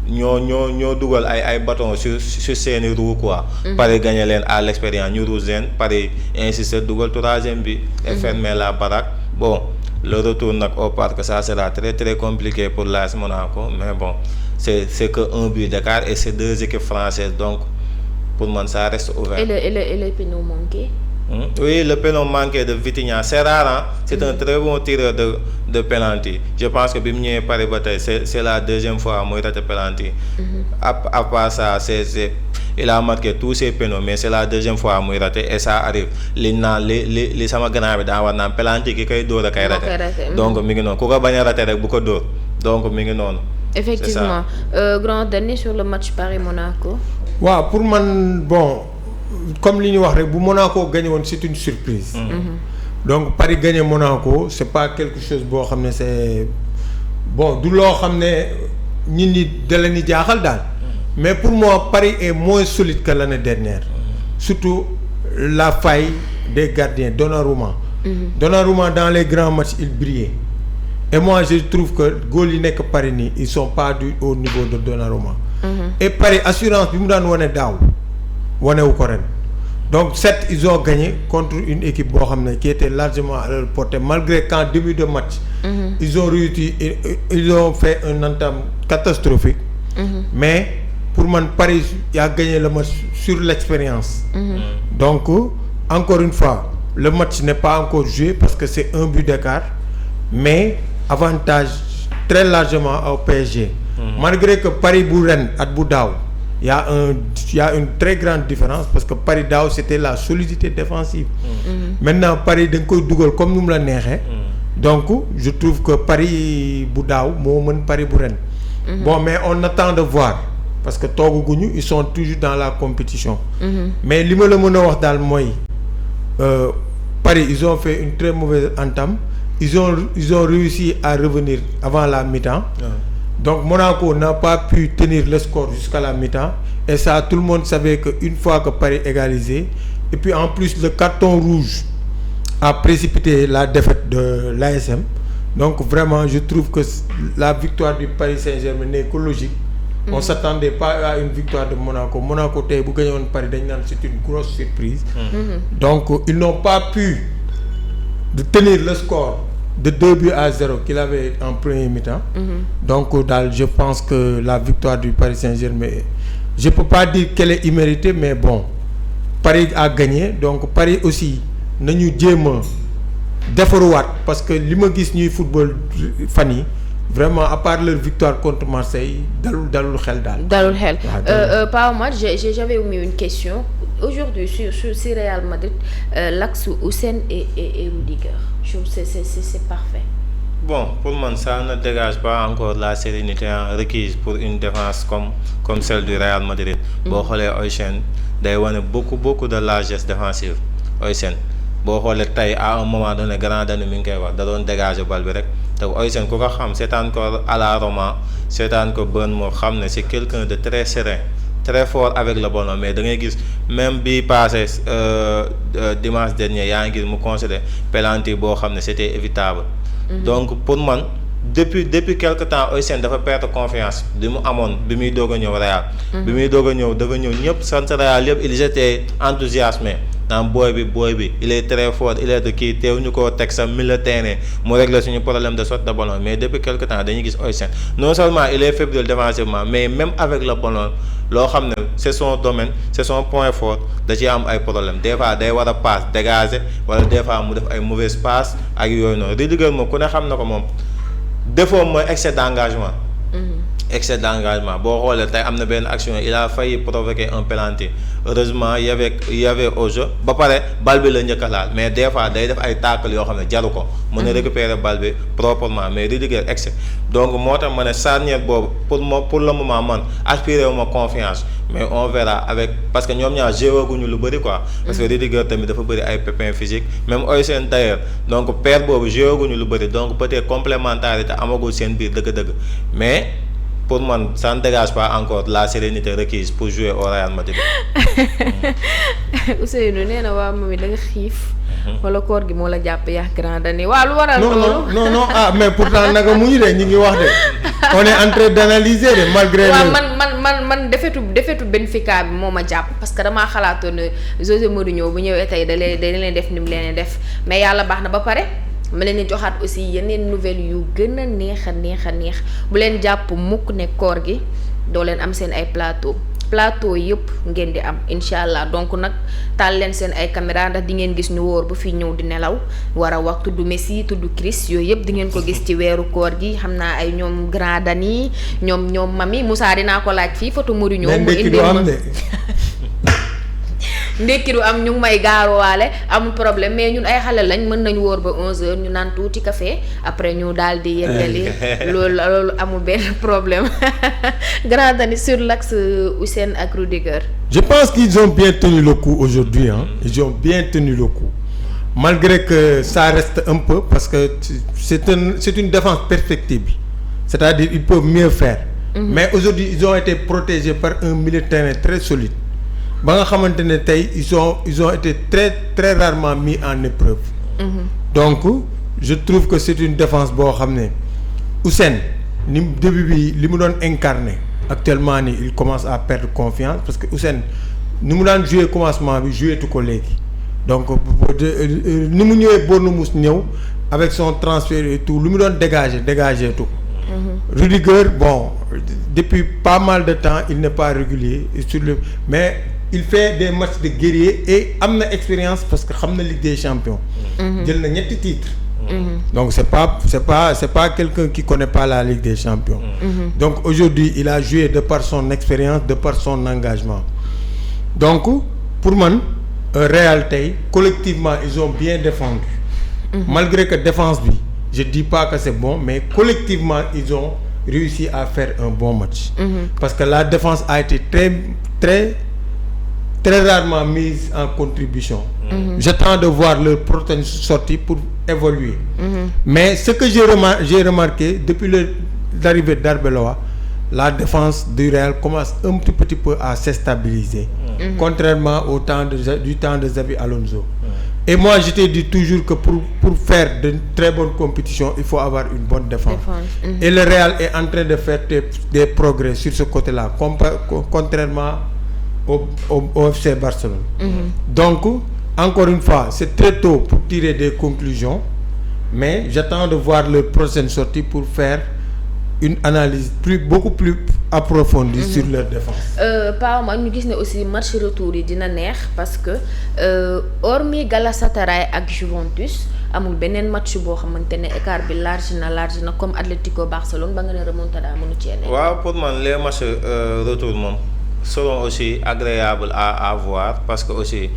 ñoo dugal ay bâton sur seeni roue quoi. Paris gagné leen à l'expérience ñu rouge leen Paris insisté dugal troisième bi et fermer la baraque bon le retour nag au parc ça sera très très compliqué pour l'AS Monaco mais bon c'est que un but d'écart et c'est deux équipes françaises donc pour man ça reste ouvert. Et le péno manqué. Oui, le péno manqué de Vitinha c'est rare hein? C'est un très bon tireur de penalty je pense que bi mu ñëwee Paris ba tey c'est la deuxième fois muy raté penalty. À part ça c'est il a marqué tous ses pénaux mais c'est la deuxième fois muy raté et ça arrive li naan li sama grand bi daa war naan penalty ki koy dóor a koy raté donc mi ngi noonu ku ko bañ a raté rek bu ko dóor donc mi ngi noonu. Effectivement grand dernier sur le match Paris-Monaco. waaw pour man bon. Comme li ñu wax rek bu Monaco gagné woon c'est une surprise. Donc Paris gagné Monaco c'est pas quelque chose boo xam ne c'est bon du loo xam ne nit ñi da leen di jaaxal daal. Mais pour moi Paris est moins solide que l'année dernière. Surtout la faille des gardiens Donnarumma. Donnarumma dans les grands matchs il brillait. Et moi je trouve que góol yi nekk Paris nii ils sont pas au niveau de Donnarumma. Et Paris assurance bi mu daan wane daaw. wanewu ko ren donc certes ils ont gagné contre une équipe boo xam ne qui était largement à leur portée malgré qu'en début de match ils ont réussi ils ont fait un entame catastrophique mais pour man Paris a gagné le match sur l'expérience donc encore une fois le match n'est pas encore joué parce que c'est un but d'écart mais avantage très largement au PSG malgré que Paris bu ren at bu daaw il y a une très grande différence parce que Paris daaw c'était la solidité défensive. Maintenant Paris da nga koy dugal comme ni mu la neexee. Donc je trouve que Paris bu daaw moo mën Paris bu ren. Bon mais on attend de voir parce que toogaguñu ils sont toujours dans la compétition. Mais li ma la mën a wax daal mooy Paris ils ont fait une très mauvaise entame ils ont réussi à revenir avant la mi-temps. Donc Monaco n'a pas pu tenir le score jusqu'à la mi-temps et ça tout le monde savait que une fois que Paris égalisé et puis en plus le carton rouge a précipité la défaite de l'ASM donc vraiment je trouve que la victoire du Paris Saint-Germain n'est que logique. On s'attendait pas à une victoire de Monaco tey bu gagné woon Paris dañ naan c'est une grosse surprise. Donc ils n'ont pas pu de tenir le score de 2-0 qu'il avait en premier mi-temps. Donc daal je pense que la victoire du Paris Saint-Germain je peux pas dire qu'elle est imméritée mais bon Paris a gagné donc Paris aussi nañu jéem a defaruwaat parce que li ma gis ñuy football fan yi vraiment à part leur victoire contre Marseille dalul xel daal. dalul xel pas au match j'avais une question aujourd'hui sur Real Madrid l'axe Houssem et Rudiger c'est parfait. Bon pour moi ça ne dégage pas encore la sérénité requise pour une défense comme celle du Real Madrid. boo xoolee Houssem day wane beaucoup de largesse défensive Houssem boo xoolee tey à un moment donné grand dani mi ngi koy wax da doon dégager bal bi rek te Houssem ku ko xam seetaan ko à la Roma seetaan ko Bournemouth xam ne c'est quelqu'un de très serein très fort avec le ballon mais da ngay gis même bi passé dimanche dernier yaa ngi gis mu concédé penalty boo xam ne c'était évitable. Donc pour man depuis quelque temps Houssem dafa perdre confiance bi mu amoon bi muy doog a ñëw Real. bi muy doog a ñëw dafa ñëw ñëpp sant Real yëpp ils étaient enthousiasmés naan booy bi il est très fort il est de kii teew ñu koo teg sa milieu terrain mu régler suñu problème de sortie de ballon mais depuis quelque temps dañuy gis Oysène non seulement il est fébrile défensivement mais même avec le ballon loo xam ne c'est son domaine c'est son point fort da ciy am ay problème des fois day war a passe dégager wala des fois mu def ay mauvaises passes ak yooyu noonu Rudiger moom ku ne xam na ko moom défaut mooy excès d'engagement. Excès d'engagement boo xoolee tey am na benn action il a failli provoquer un penalty heureusement y avait au jeu ba pare bal bi la njëkk a laal mais des fois day def ay tacle yoo xam ne jaru ko. mën a récupérer bal bi proprement mais Rudiger excès donc moo tax ma ne charnière boobu pour le moment man aspiré wu ma confiance mais on verra avec parce que ñoom ñaar joué guñu lu bëri quoi. parce que Rudiger tamit dafa bëri ay pépins physiques même Oysène d'ailleurs donc paire boobu joué guñu lu bëri donc peut-être complémentarité amagul seen biir dëgg-dëgg mais. Pour moi, ça ne dégage pas encore la sérénité requise pour jouer au Real Madrid. Ousseynou nee na waa moom da nga xiif. wala koor gi moo la jàpp yaa grand dani waa lu waral loolu. non ah mais pourtant naka mu ñu de ñu ngi wax de on est en train d'analyser de malgré. waaw man defetu Benfica bi moo ma jàpp parce que damaa xalaatoon ne José Mourinho bu ñëwee tey da leen def ni mu leen def mais yàlla baax na ba pare. ma leen di joxaat aussi yeneen nouvelles yu gën a neex bu leen jàpp mukk ne koor gi doo leen am seen ay plateau yëpp ngeen di am incha allah donc nag taal leen seen ay caméra ndax di ngeen gis ñu wóor ba fii ñëw di nelaw war a wax tudd Messi tudd Chris yooyu yëpp di ngeen ko gis ci weeru koor gi xam naa ay ñoom grand Dani ñoom Mami Moussa dinaa ko laaj fii photo Mourinho mu indi ma ndekki du am ñu ngi may gaaruwaale amul problème mais ñun ay xale lañ mën nañu wóor ba 11h ñu naan tuuti café après ñu daal di yeggali loolu amul benn problème grand Dani sur l'axe Ousseyn ak Rudiger. Je pense qu'ils ont bien tenu le coup aujourd'hui ils ont bien tenu le coup malgré que ça reste un peu parce que c'est une défense perfectible c'est-à-dire ils peuvent mieux faire. Mais aujourd'hui ils ont été protégés par un milieu de terrain très solide. ba nga xamante ne tey ils ont été très rarement mis en épreuve. Donc je trouve que c'est une défense boo xam ne Ousseyn ni début bi li mu doon incarné actuellement ni il commence à perdre confiance parce que Ousseyn ni mu daan jouer commencement bi joué tu ko léegi donc ni mu ñëwee Bournemouth ñëw avec son transfert et tout lu mu doon dégager tout. Rudiger bon depuis pas mal de temps il n'est pas régulier mais il fait des matchs de guerrier et am na expérience parce que xam na Ligue des Champions. jël na ñetti titres. Donc c'est pas quelqu'un qui connaît pas la Ligue des Champions. Donc aujourd'hui il a joué de par son expérience de par son engagement donc pour man Real tey collectivement ils ont bien défendu. Malgré que défense bi je dis pas que c'est bon mais collectivement ils ont réussi à faire un bon match. Parce que la défense a été très rarement mise en contribution. J'attends de voir leur prochaine sortie pour évoluer. Mais ce que j'ai remarqué depuis l'arrivée d'Arbeloa, la défense du Real commence un petit peu à s'stabiliser. Contrairement du temps de Xabi Alonso. Et moi je t'ai dit toujours que pour faire de très bonnes compétitions il faut avoir une bonne défense. Et le Real est en train de faire des progrès sur ce côté-là contrairement au FC Barcelone. Donc encore une fois c'est très tôt pour tirer des conclusions mais j'attends de voir leur prochaine sortie pour faire une analyse beaucoup plus approfondie sur leur défense. Par ma ñu gis ne aussi match retour yi dina neex parce que hormis Galatasaray ak Juventus amul beneen match boo xamante ne écart bi large na comme Atlético Barcelone ba nga ne remontada mënu ci ne. waaw pour man les matchs retour moom seront aussi agréables à voir parce que aussi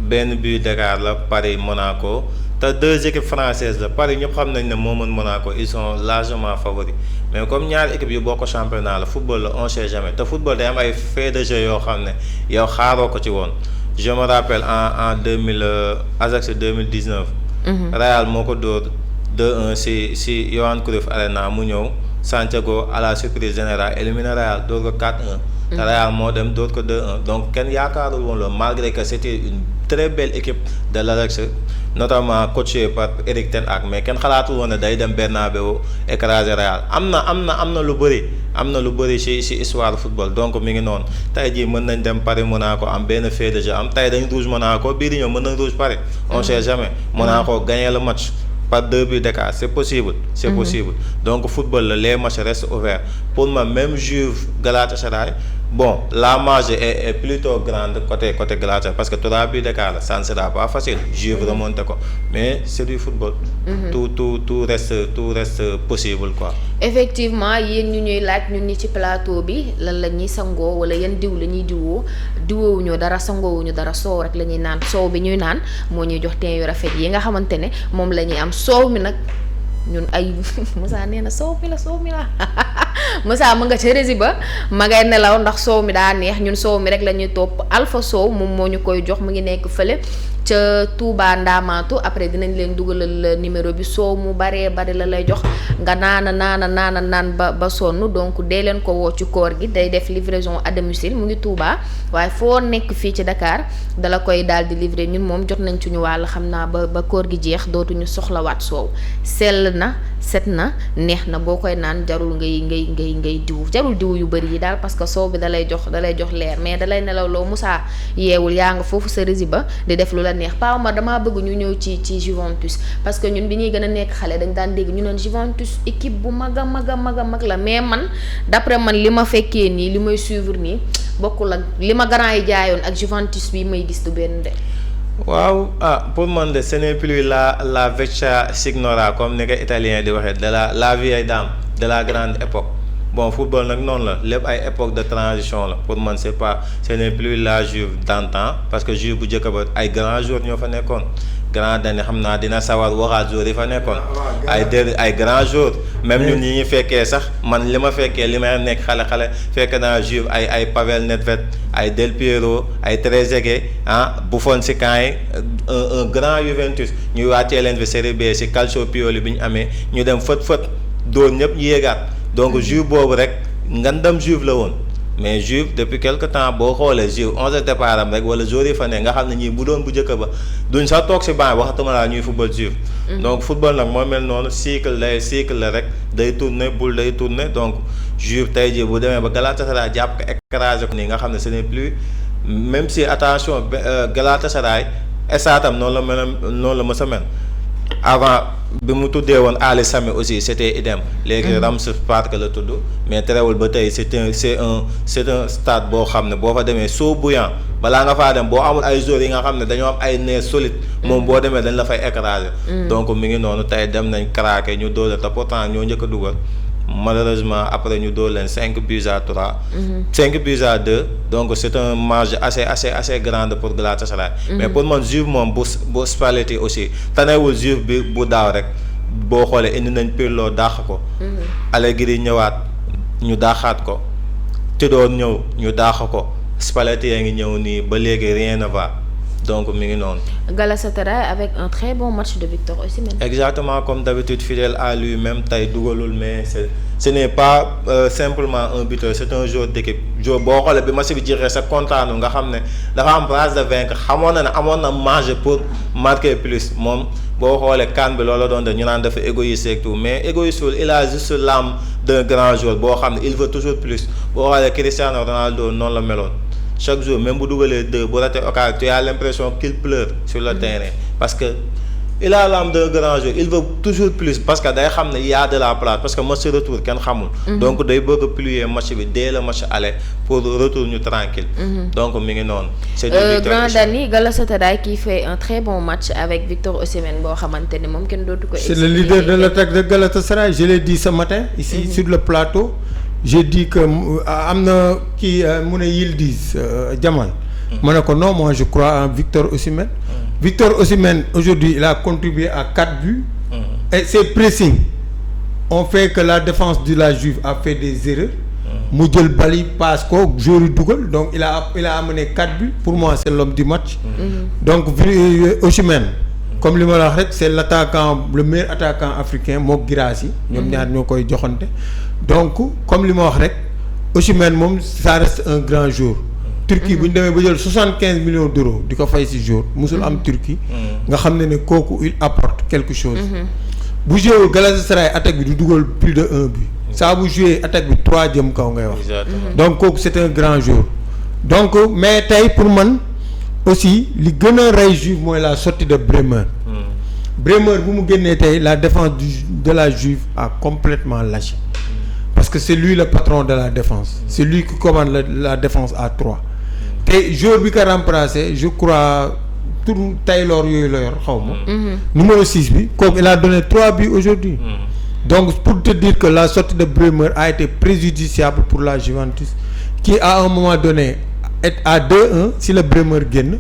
benn but d'écart la Paris Monaco te deux équipes françaises la Paris ñëpp xam nañ ne moo mën Monaco ils sont largement favoris mais comme ñaari équipes yu bokk championnat la football la on sait jamais te football day am ay faits de jeu yoo xam ne yow xaaroo ko ci woon je me rappelle en 2000 Ajax 2019. Real moo ko dóor 2-1 si Johan Cruyff Arena mu ñëw Santiago à la surprise générale éliminé Real dóor ko 4-1. te Real moo dem dóor ko 2-1 donc kenn yaakaarul woon loolu malgré que c'était une très belle équipe de l'Ajax notamment coaché par Erik ten Hag mais kenn xalaatul woon ne day dem Bernabéu écraser Real am na lu bëri ci histoire football donc mi ngi noonu tey jii mën nañ dem Paris Monaco am benn fait de jeu am tey dañ rouge Monaco bii di ñëw mën nañ rouge Paris on sait jamais Monaco gagner le match par 2 buts d'écart c'est possible donc football les matchs restent ouverts pour moi même Juve Galatasaray bon la marge est plutôt grande côté Galatasaray parce que 3 buts d'écart ça ne sera pas facile Juve remonter ko mais c'est du football tout reste possible quoi. Effectivement yéen ñu ñuy laaj ñun ñi ci plateau bi lan la ñuy sangoo wala yan diw la ñuy diwoowuñu dara sangoowuñu dara soow rek la ñuy naan soow bi ñuy naan moo ñuy jox teen yu rafet yi nga xamante ne moom la ñuy am soow mi nag ñun ay Moussa nee na soow mi la Moussa ma nga ca rési ba ma ngay nelaw ndax soow mi daa neex ñun soow mi rek la ñuy topp Alpha Sow moom moo ñu koy jox mu ngi nekk fële ca Touba Ndamaatu après dinañ leen dugalal numéro bi soow mu baree bari la lay jox nga naan ba sonn donc dee leen ko woo ci koor gi day def livraison à domicile mu ngi Touba waaye foo nekk fii ci Dakar dala koy daal di livrer ñun moom jot nañ ci ñu wàll xam naa ba koor gi jeex dootuñu soxlawaat soow sell na set na neex na boo koy naan jarul ngay jarul diw yu bëri yi daal parce que soow bi dalay jox leer mais dalay nelaw loo Moussa yeewul yaa nga foofu sa rési ba di def lu la neex Pa Omar damaa bëgg ñu ñëw ci Juventus parce que ñun bi ñuy gën a nekk xale dañ daan dégg ñu neen Juventus équipe bu mag a la mais man d'après man li ma fekkee nii li may suivre nii bokkul ak li ma grand yi jaayoon ak Juventus bi may gis du benn de. waaw pour man de ce n'est plus la vecchia signora comme ni ko italien di waxee de la vieille dame de la grande époque bon football nag noonu la lépp ay époque de transition la pour man ce n'est plus la Juve d'antan parce que Juve bu njëkk ba ay grands joueurs ñoo fa nekkoon grand dani xam naa dina sawar waxaat joueurs yi fa nekkoon ay grands joueurs même ñun ñi ñu fekkee sax man li ma fekkee li may nekk xale fekk naa Juve ay Pavel Nedved ay Del Piero ay Trezeguet Buffon si camp yi un grand Juventus ñuy wàccee leen fi Serie B si Calcio Pioli bi ñu amee ñu dem fët dóor ñëpp yéegaat donc Juve boobu rek ngandam Juve la woon mais Juve depuis quelque temps boo xoolee Juve 11 départ am rek wala joueurs yi fa ne nga xam ne ñii bu doon bu njëkk ba duñ sax toog si banc waxatuma laa ñuy football Juve. donc football nag moo mel noonu cycle la rek day tourner boule day tourner donc Juve tey jii bu demee ba Galatasaray jàpp ko écrasé ko nii nga xam ne ce n'est plus même si attention Galatasaray estaatam noonu la mës a mel avant bi mu tuddee woon Ali Sami aussi c'était idem léegi Ramsey Park la tudd mais terewul ba tey c'est un stade boo xam ne boo fa demee soo bouillant balaa nga faa dem boo amul ay joueurs yi nga xam ne dañoo am ay nez solide moom boo demee dañ la fay écraser donc mi ngi noonu tey dem nañ craquer ñu dóor te pourtant ñoo njëkk a dugal malheureusement après ñu dóor leen 5 buts à 3 5 buts à 2 donc c'est un marge assez grande pour Galatasaray mais pour man Juve moom bu Spalletti aussi tanewul Juve bi bu daaw rek boo xoolee indi nañ Pirlo dàq ko Allegri ñëwaat ñu dàqaat ko Tudor ñëw ñu dàq ko Spalletti yaa ngi ñëw nii ba léegi rien ne va donc mi ngi noonu. Galatasaray avec un très bon match de Victor Osimhen. exactement comme d'habitude fidèle à lui-même tey dugalul mais ce n'est pas simplement un buteur c'est un joueur d'équipe joueur boo xoolee bi match bi jeexee sa kontaanu nga xam ne dafa am place de vaincre xamoon na ne amoon na marge pour marquer plus moom boo xoolee CAN bi loola doon de ñu naan dafa égoïste et tout mais égoïste il a juste l'âme d'un grand joueur boo xam ne il veut toujours plus boo xoolee Cristiano Ronaldo noonu la meloon. chaque jour même bu dugalee 2 bu raté occasion tu as l'impression qu'il pleure sur le terrain parce que il a l'âme d'un grand joueur il veut toujours plus parce que day xam ne y a de la place parce que match retour kenn xamul donc day bëgg a plier match bi dès le match aller pour retour ñu tranquille donc mi ngi noonu c'est grand Dani Galatasaray qui fait un très bon match avec Victor Osimhen boo xamante ne moom kenn dootu ko c'est le leader de l'attaque de Galatasaray je l'ai dit ce matin ici sur le plateau. J'ai dit que am na kii mu ne Yildiz Jamal ma ne ko non moi je crois en Victor Osimhen Victor Osimhen aujourd'hui il a contribué à 4 buts et ses pressings ont fait que la défense de la Juve a fait des erreurs mu jël bali passe ko joueur yi dugal donc il a amené 4 buts pour moi c'est l'homme du match donc Osimhen comme li ma la wax rek c'est le meilleur attaquant africain mook Guirassy ñoom ñaar ñoo koy joxante donc comme li ma wax rek Osimhen moom ça reste un grand joueur Turquie bu ñu demee ba jël 75 millions d'euros di ko fay ci jour musul am Turquie. nga xam ne kooku il apporte quelque chose. bu joué Galatasaray attaque bi du dugal plus de 1 but. saa bu joué attaque bi 3 jëm kaw ngay wax. donc kooku c'est un grand joueur. donc mais tey pour man aussi li gën a rey Juve mooy la sortie de Bremer. Bremer bu mu génnee tey la défense de la Juve a complètement lâché. parce que c'est lui le patron de la défense. c'est lui qui commande la défense à 3. te joueur bi ko remplacé je crois tur Taylor yooyu la yor xaw ma. numéro 6 bi kooku il a donné 3 buts aujourd'hui. donc pour te dire que la sortie de Bremer a été préjudiciable pour la Juventus qui à un moment donné est à 2-1 si le Bremer génn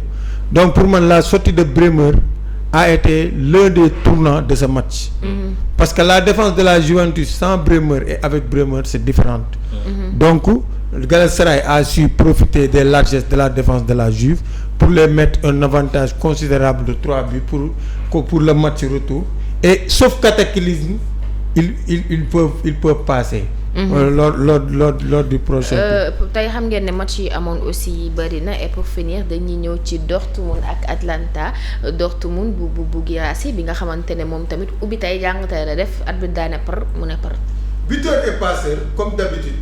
donc pour man la sortie de Bremer a été l'un des tournants de ce match. Parce que la défense de la Juventus sans Bremer et avec Bremer c'est différente. Donc le Galatasaray a su profiter des largesses de la défense de la Juve pour les mettre un avantage considérable de 3 buts pour le match retour et sauf cataclysme ils peuvent passer. lors du prochain tey xam ngeen ne match yi amoon aussi bëri na et pour finir dañuy ñëw ci Dortmund ak Atlanta Dortmund bu Guirassy bi nga xamante ne moom tamit ubbi tey jàng tey la def at bi daane par mu ne par. buteur et passeur comme d'habitude.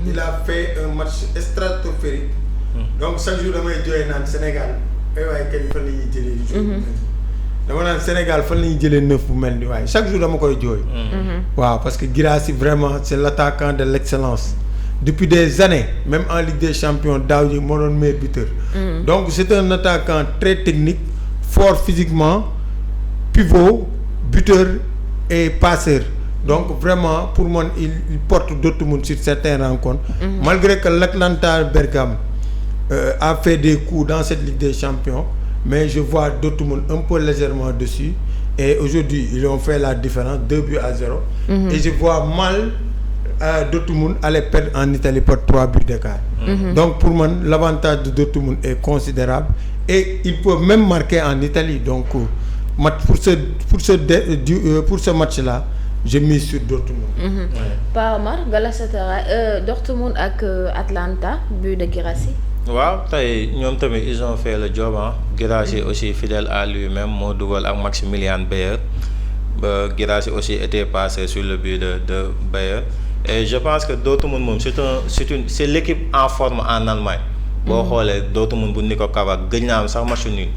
il a fait un match stratosphérique. donc chaque jour damay jooy naan Sénégal waaye kañ fan la ñuy jëlee. dama naan Sénégal fan la ñuy jëlee 9 bu mel ni waaye chaque jour dama koy jooy. waaw parce que Guirassy vraiment c'est l'attaquant de l'excellence depuis des années même en Ligue des Champions daaw ji moo doon meilleur buteur. donc c'est un attaquant très technique fort physiquement pivot buteur et passeur donc vraiment pour moi il porte Dortmund sur certaines rencontres. malgré que l'Atalanta Bergame a fait des coups dans cette Ligue des Champions. mais je vois Dortmund un peu légèrement dessus et aujourd'hui ils ont fait la différence 2 buts à 0. Et je vois mal Dortmund aller perdre en Italie par 3 buts d'écart. Donc pour moi l'avantage de Dortmund est considérable et ils peuvent même marquer en Italie donc pour ce match-là je mise sur Dortmund. Pa Omar Galatasaray Dortmund ak Atlanta but de Guirassy. waaw tey ñoom tamit ils ont fait le job Guirassy aussi fidèle à lui-même moo dugal ak Maximilian Bayer ba Guirassy aussi était passé sur le but de Bayer et je pense que Dortmund moom c'est l'équipe en forme en Allemagne. boo xoolee Dortmund bu Niko Kovac gëj naa am sax match nul.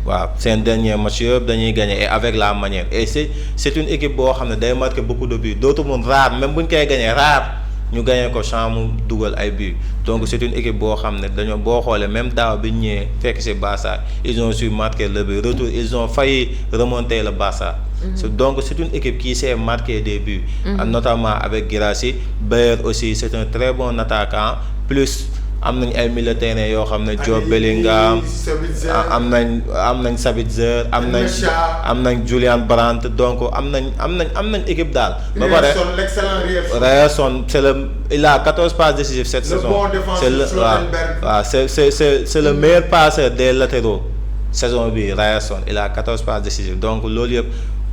waaw seen dernier match yëpp dañuy gagner et avec la manière et c'est une équipe boo xam ne day marquer beaucoup de buts Dortmund rare même bu ñu koy gagner rare. ñu gagné ko sans mu dugal ay buts donc c'est une équipe boo xam ne dañoo boo xoolee même daaw bi ñu ñëwee fekk ci Barça ils ont su marquer le but retour ils ont failli remonter le Barça. donc c'est une équipe qui sait marquer des buts. notamment avec Guirassy Bayer aussi c'est un très bon attaquant plus am nañ ay milieu terrain yoo xam ne Job Bellingham am nañ Sabitzer am nañ Julian Brandt donc am nañ équipe daal. ba pare Ryerson il a 14 passes décisives cette saison. c'est le waaw c'est le meilleur passeur des latéraux saison bi Ryerson il a 14 passes décisives donc loolu yëpp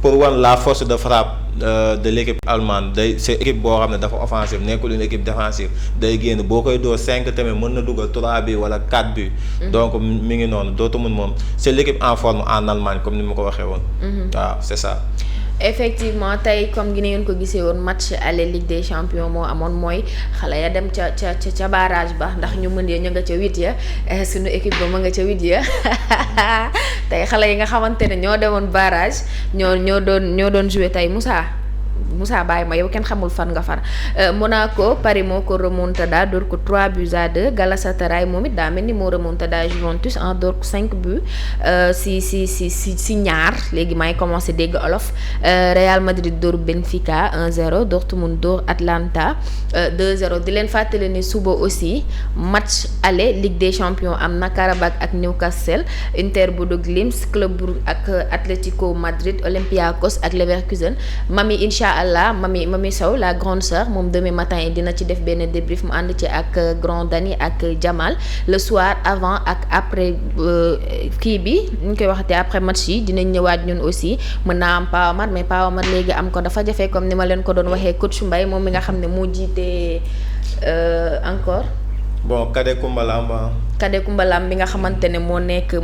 pour wan la force de frappe de l'équipe allemande c'est équipe boo xam ne dafa offensive nekkul une équipe défensive day génn boo koy doo 5 tamit mën na dugal 3 bi wala 4 bi donc mi ngi noonu Dortmund moom c'est l'équipe en forme en Allemagne comme ni ma ko waxee woon. waaw c'est ça. effectivement tey comme gi ne ngeen ko gisee woon match aller Ligue des Champions moo amoon mooy xale ya dem ca barrage ba ndax ñu mën ñu nga ca 8 ya suñu équipe ba ma nga ca 8 ya tey xale yi nga xamante ne ñoo demoon barrage ñoo doon jouer tey Moussa bàyyi ma yow kenn xamul fan nga far Monaco Paris moo ko remontada door ko 3 buts à 2 Galatasaray moom it daa mel ni moo remontada Juventus en door ko 5 buts si ñaar léegi may commencé dégg olof Real Madrid door Benfica 1-0 Dortmund door Atlanta 2-0 di leen fàttali ni suba aussi match aller Ligue des Champions am na Karabakh ak Newcastle Inter Bodo Glimt Club Brugge ak Atlético Madrid Olympiakos ak Leverkusen Inch'Allah Mami Sow la grande sœur moom demain matin dina ci def benn débrief mu ànd ci ak grand Dani ak Jamal le soir avant ak après kii bi ñu koy waxatee après match yi dinañ ñëwaat ñun aussi mën naa am Pa Omar mais Pa Omar léegi am ko dafa jafe comme ni ma leen ko doon waxee coach Mbaye moom mi nga xam ne moo jiite encore bon Cadet Koumba Lamb. Cadet Koumba Lamb bi nga xamante ne moo nekk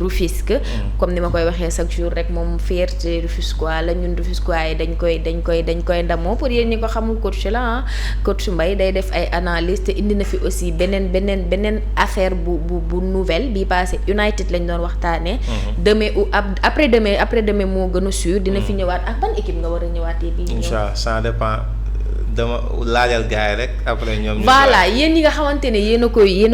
Rufisque. comme ni ma koy waxee chaque jour rek moom fierté Rufisquois la ñun Rufisquois yi dañ koy ndamoo pour yéen ñi ko xamul coach la coach Mbaye day def ay analyse te indi na fi aussi beneen affaire bu nouvelle bi passé United lañ doon waxtaanee. demain ou après demain moo gën a sûr dina fi ñëwaat ak ban équipe nga war a ñëwaatee bii. incha allah ça dépend. dama laajal gars yi rek après ñoom. voilà yéen ñi nga xamante ne yéen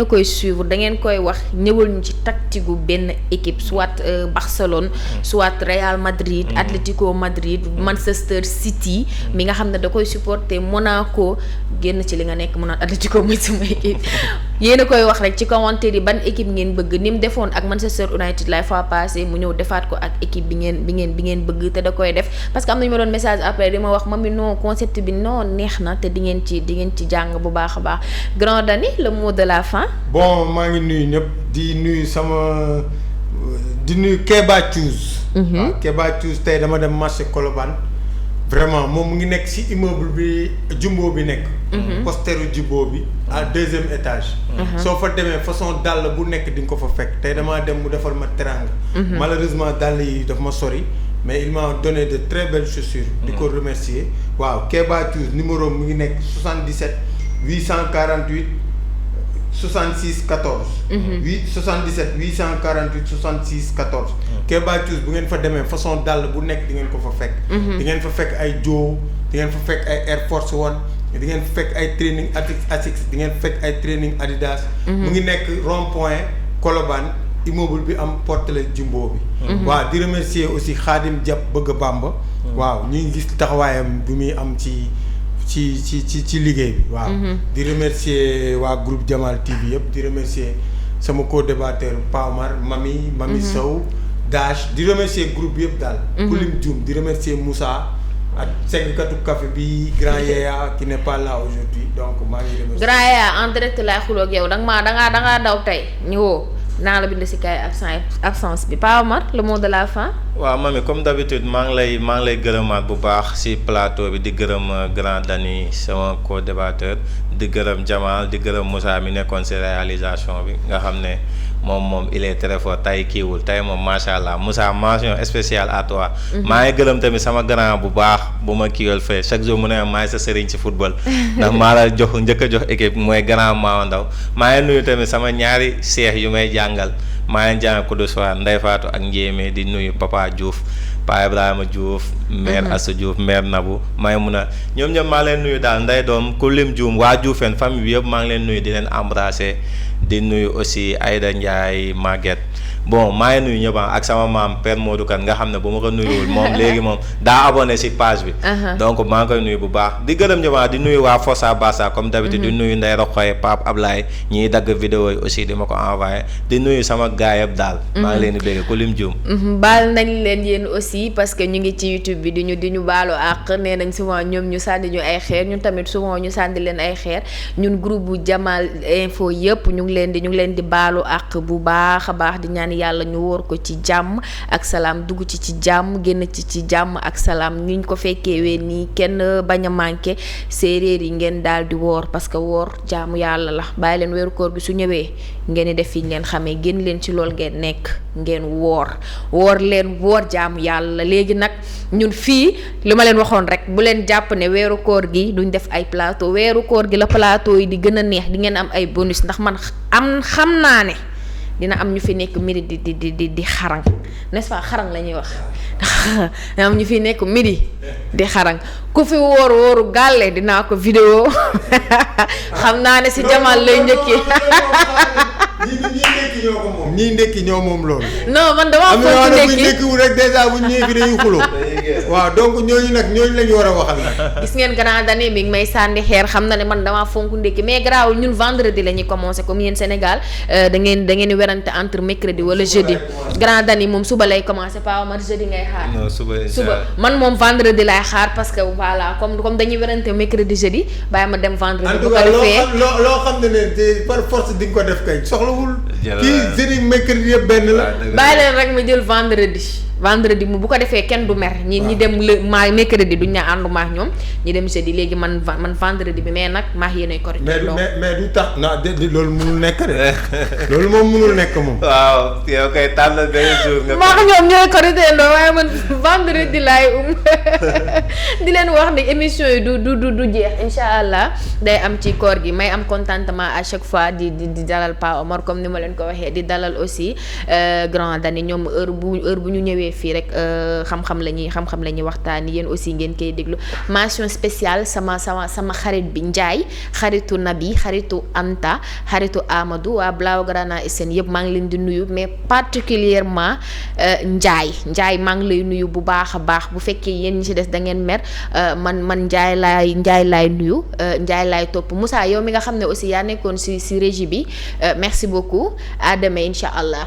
a koy suivre da ngeen koy wax ñëwal ñu ci tactique gu benn équipe soit Barcelone. soit Real Madrid. Atlético Madrid. Manchester City. mi nga xam ne da koy supporter Monaco génn ci li nga nekk mu naan Atlético mooy sama équipe. yéen a koy wax rek ci commentaire yi ban équipe ngeen bëgg ni mu defoon ak Manchester United la fois passée mu ñëw defaat ko ak équipe bi ngeen bëgg te da koy def parce que am na ñu ma doon message après di ma wax mami non concept bi non neex na te di ngeen ci jàng bu baax a baax Grand Dany le mot de la fin. bon maa ngi nuyu ñëpp di nuyu Keba Chouz. waaw Keba Chouz tey dama dem marché Colobane vraiment moom mu ngi nekk ci immeuble bi Jumbo bi nekk. posteru Jumbo bi à 2e étage. soo fa demee façon dàll bu nekk di nga ko fa fekk tey damaa dem mu defal ma teranga. malheureusement dàll yi daf ma sori. mais il m'a donné de très belles chaussures. di ko remercier waaw Keba Chouz numéro mu ngi nekk 77 848 66 14. 77 848 66 14. Keba Chouz bu ngeen fa demee façon dàll bu nekk di ngeen ko fa fekk. di ngeen fa fekk ay Joe di ngeen fa fekk ay Air Force One di ngeen fa fekk ay training Asics di ngeen fa fekk ay training Adidas. mu ngi nekk rond point Colobane. immeuble bi am portele Jumbo bi. waaw di remercier aussi Khadim Diap bëgg Bamba. waaw ñu ngi gis taxawaayam bi muy am ci liggéey bi waaw. di remercier waa groupe Jamal TV yëpp di remercier sama co-débatteur Pa Omar Mami Sow Dash di remercier groupe yëpp daal. Kulim Dioum di remercier Moussa ak seggkatu café bi Grand Yaya qui n'est pas là aujourd'hui donc maa ngi remercier. Grand Yaya en direct laay xuloo ak yow dangaa daw tey ñëwoo. naa la bind si kay absence bi Pa Omar le mot de la fin. waaw mami comme d'habitude maa ngi lay gërëmaat bu baax si plateau bi di gërëm Grand Dany sama co-débatteur di gërëm Jamal di gërëm Moussa mi nekkoon si réalisation bi nga xam ne moom il est très fort tey kiiwul tey moom macha allah Moussa mention spéciale à toi. maa ngi gërëm tamit sama grand bu baax bu ma kiiwal fee chaque jour mu ne maay sa sëriñ ci football ndax maa la njëkk a jox équipe mooy grand Maawa Ndaw maa ngi nuyu tamit sama ñaari seex yu may jàngal maa ngi jàng ko de soir Ndeye Fatou ak Njéemé di nuyu Papa Diouf Pa Ibrahima Diouf maire Assou Diouf maire Nabou Maymuna ñoom ñëpp maa leen nuyu daal nday doom ku lim Dioum waa Dioufène famille bi yëpp maa ngi leen nuyu di leen embrasser di nuyu aussi Aïda Ndiaye Maguette bon maa ngi nuyu ñëpp ak sama maam Père Modou Kane nga xam ne bu ma ko nuyuwul moom léegi moom daa abonné si page bi. donc maa ngi koy nuyu bu baax di gërëm ñëpp di nuyu waa Fossa Bassa comme d'habitude di nuyu Ndeye Rokhaya Pape Ablaye ñiy dagg vidéo yi aussi di ma ko envoyé di nuyu sama gaay yëpp daal. maa ngi leen di bëgg ku lim Dioum. baal nañ leen yéen aussi parce que ñu ngi ci YouTube bi di ñu baalu àq nee nañ souvent ñoom ñu sànni ñu ay xeer ñun tamit souvent ñu sànni leen ay xeer ñun groupe bu Jamal Info yëpp ñu ngi leen di baalu àq bu baax a baax di ñaan yàlla ñu wóor ko ci jàmm ak salaam dugg ci jàmm génn ci jàmm ak salaam ñu ko fekkee wee nii kenn bañ a manqué séeréer yi ngeen daal di woor parce que woor jaamu yàlla la bàyyi leen weeru koor gi su ñëwee ngeen di def yi ngeen xamee génn leen ci lool ngeen nekk ngeen woor jaamu yàlla léegi nag ñun fii li ma leen waxoon rek bu leen jàpp ne weeru koor gi duñ def ay plateau weeru koor gi la plateau yi di gën a neex di ngeen am ay bonus ndax man xam naa ne dina am ñu fi nekk midi di xarang n'est-ce pas xarang la ñuy wax dina am ñu fi nekk midi di xarang ku fi wóoru gàlle dinaa ko vidéo xam naa ne si Jamal lay njëkkee ñii ndekki ñoo moom loolu. non man damaa foog ndekki ndekkiwul rek dèjà bu ñëwee fi dañuy xuloo waaw donc ñooñu la ñu war a waxal nag. gis ngeen Grand Dany mi ngi may sànni xeer xam na ne man damaa fonk ndekki mais garaawul ñun vendredi la ñuy commencé comme yéen Sénégal da ngeen di werante entre mercredi wala jeudi Grand Dany moom suba lay commencé pas man jeudi ngay xaar. non suba man moom vendredi laay xaar parce que voilà comme dañuy werante mercredi jeudi bàyyi ma dem vendredi. bu ko defee loo xam ne par force di nga ko def kay soxlawul. kii jeudi mercredi yëpp benn la. bàyyi leen rek ma jël vendredi vendredi mu bu ko defee kenn du mer ñi dem mercredi duñ ne ànduma ak ñoom ñi dem jeudi léegi man vendredi bi mais nag maa yéenay korité mais du tax loolu mënul nekk de loolu moom mënul nekk moom. waaw yow kay tànn benn jour nga. maa ñoom ñooy korité ndoo waaye man vendredi laay di leen wax ne émission yi du jeex incha allah day am ci koor gi may am contentement à chaque fois di dalal Pa Omar comme ni ma leen ko waxee di dalal aussi grand Dani ñoom heure bu ñu ñëwee fii rek xam-xam la ñuy waxtaan yéen aussi ngeen koy déglu mention spéciale sama xarit bi Ndiaye xaritu Nabi xaritu Anta xaritu Amadou waa Blaugrana SN yëpp maa ngi leen di nuyu mais particulièrement Ndiaye maa ngi lay nuyu bu baax a baax bu fekkee yéen ñi ci des da ngeen mer man Ndiaye laay nuyu Ndiaye laay topp Moussa yow mi nga xam ne aussi yaa nekkoon ci régie bi merci beaucoup à demain incha allah.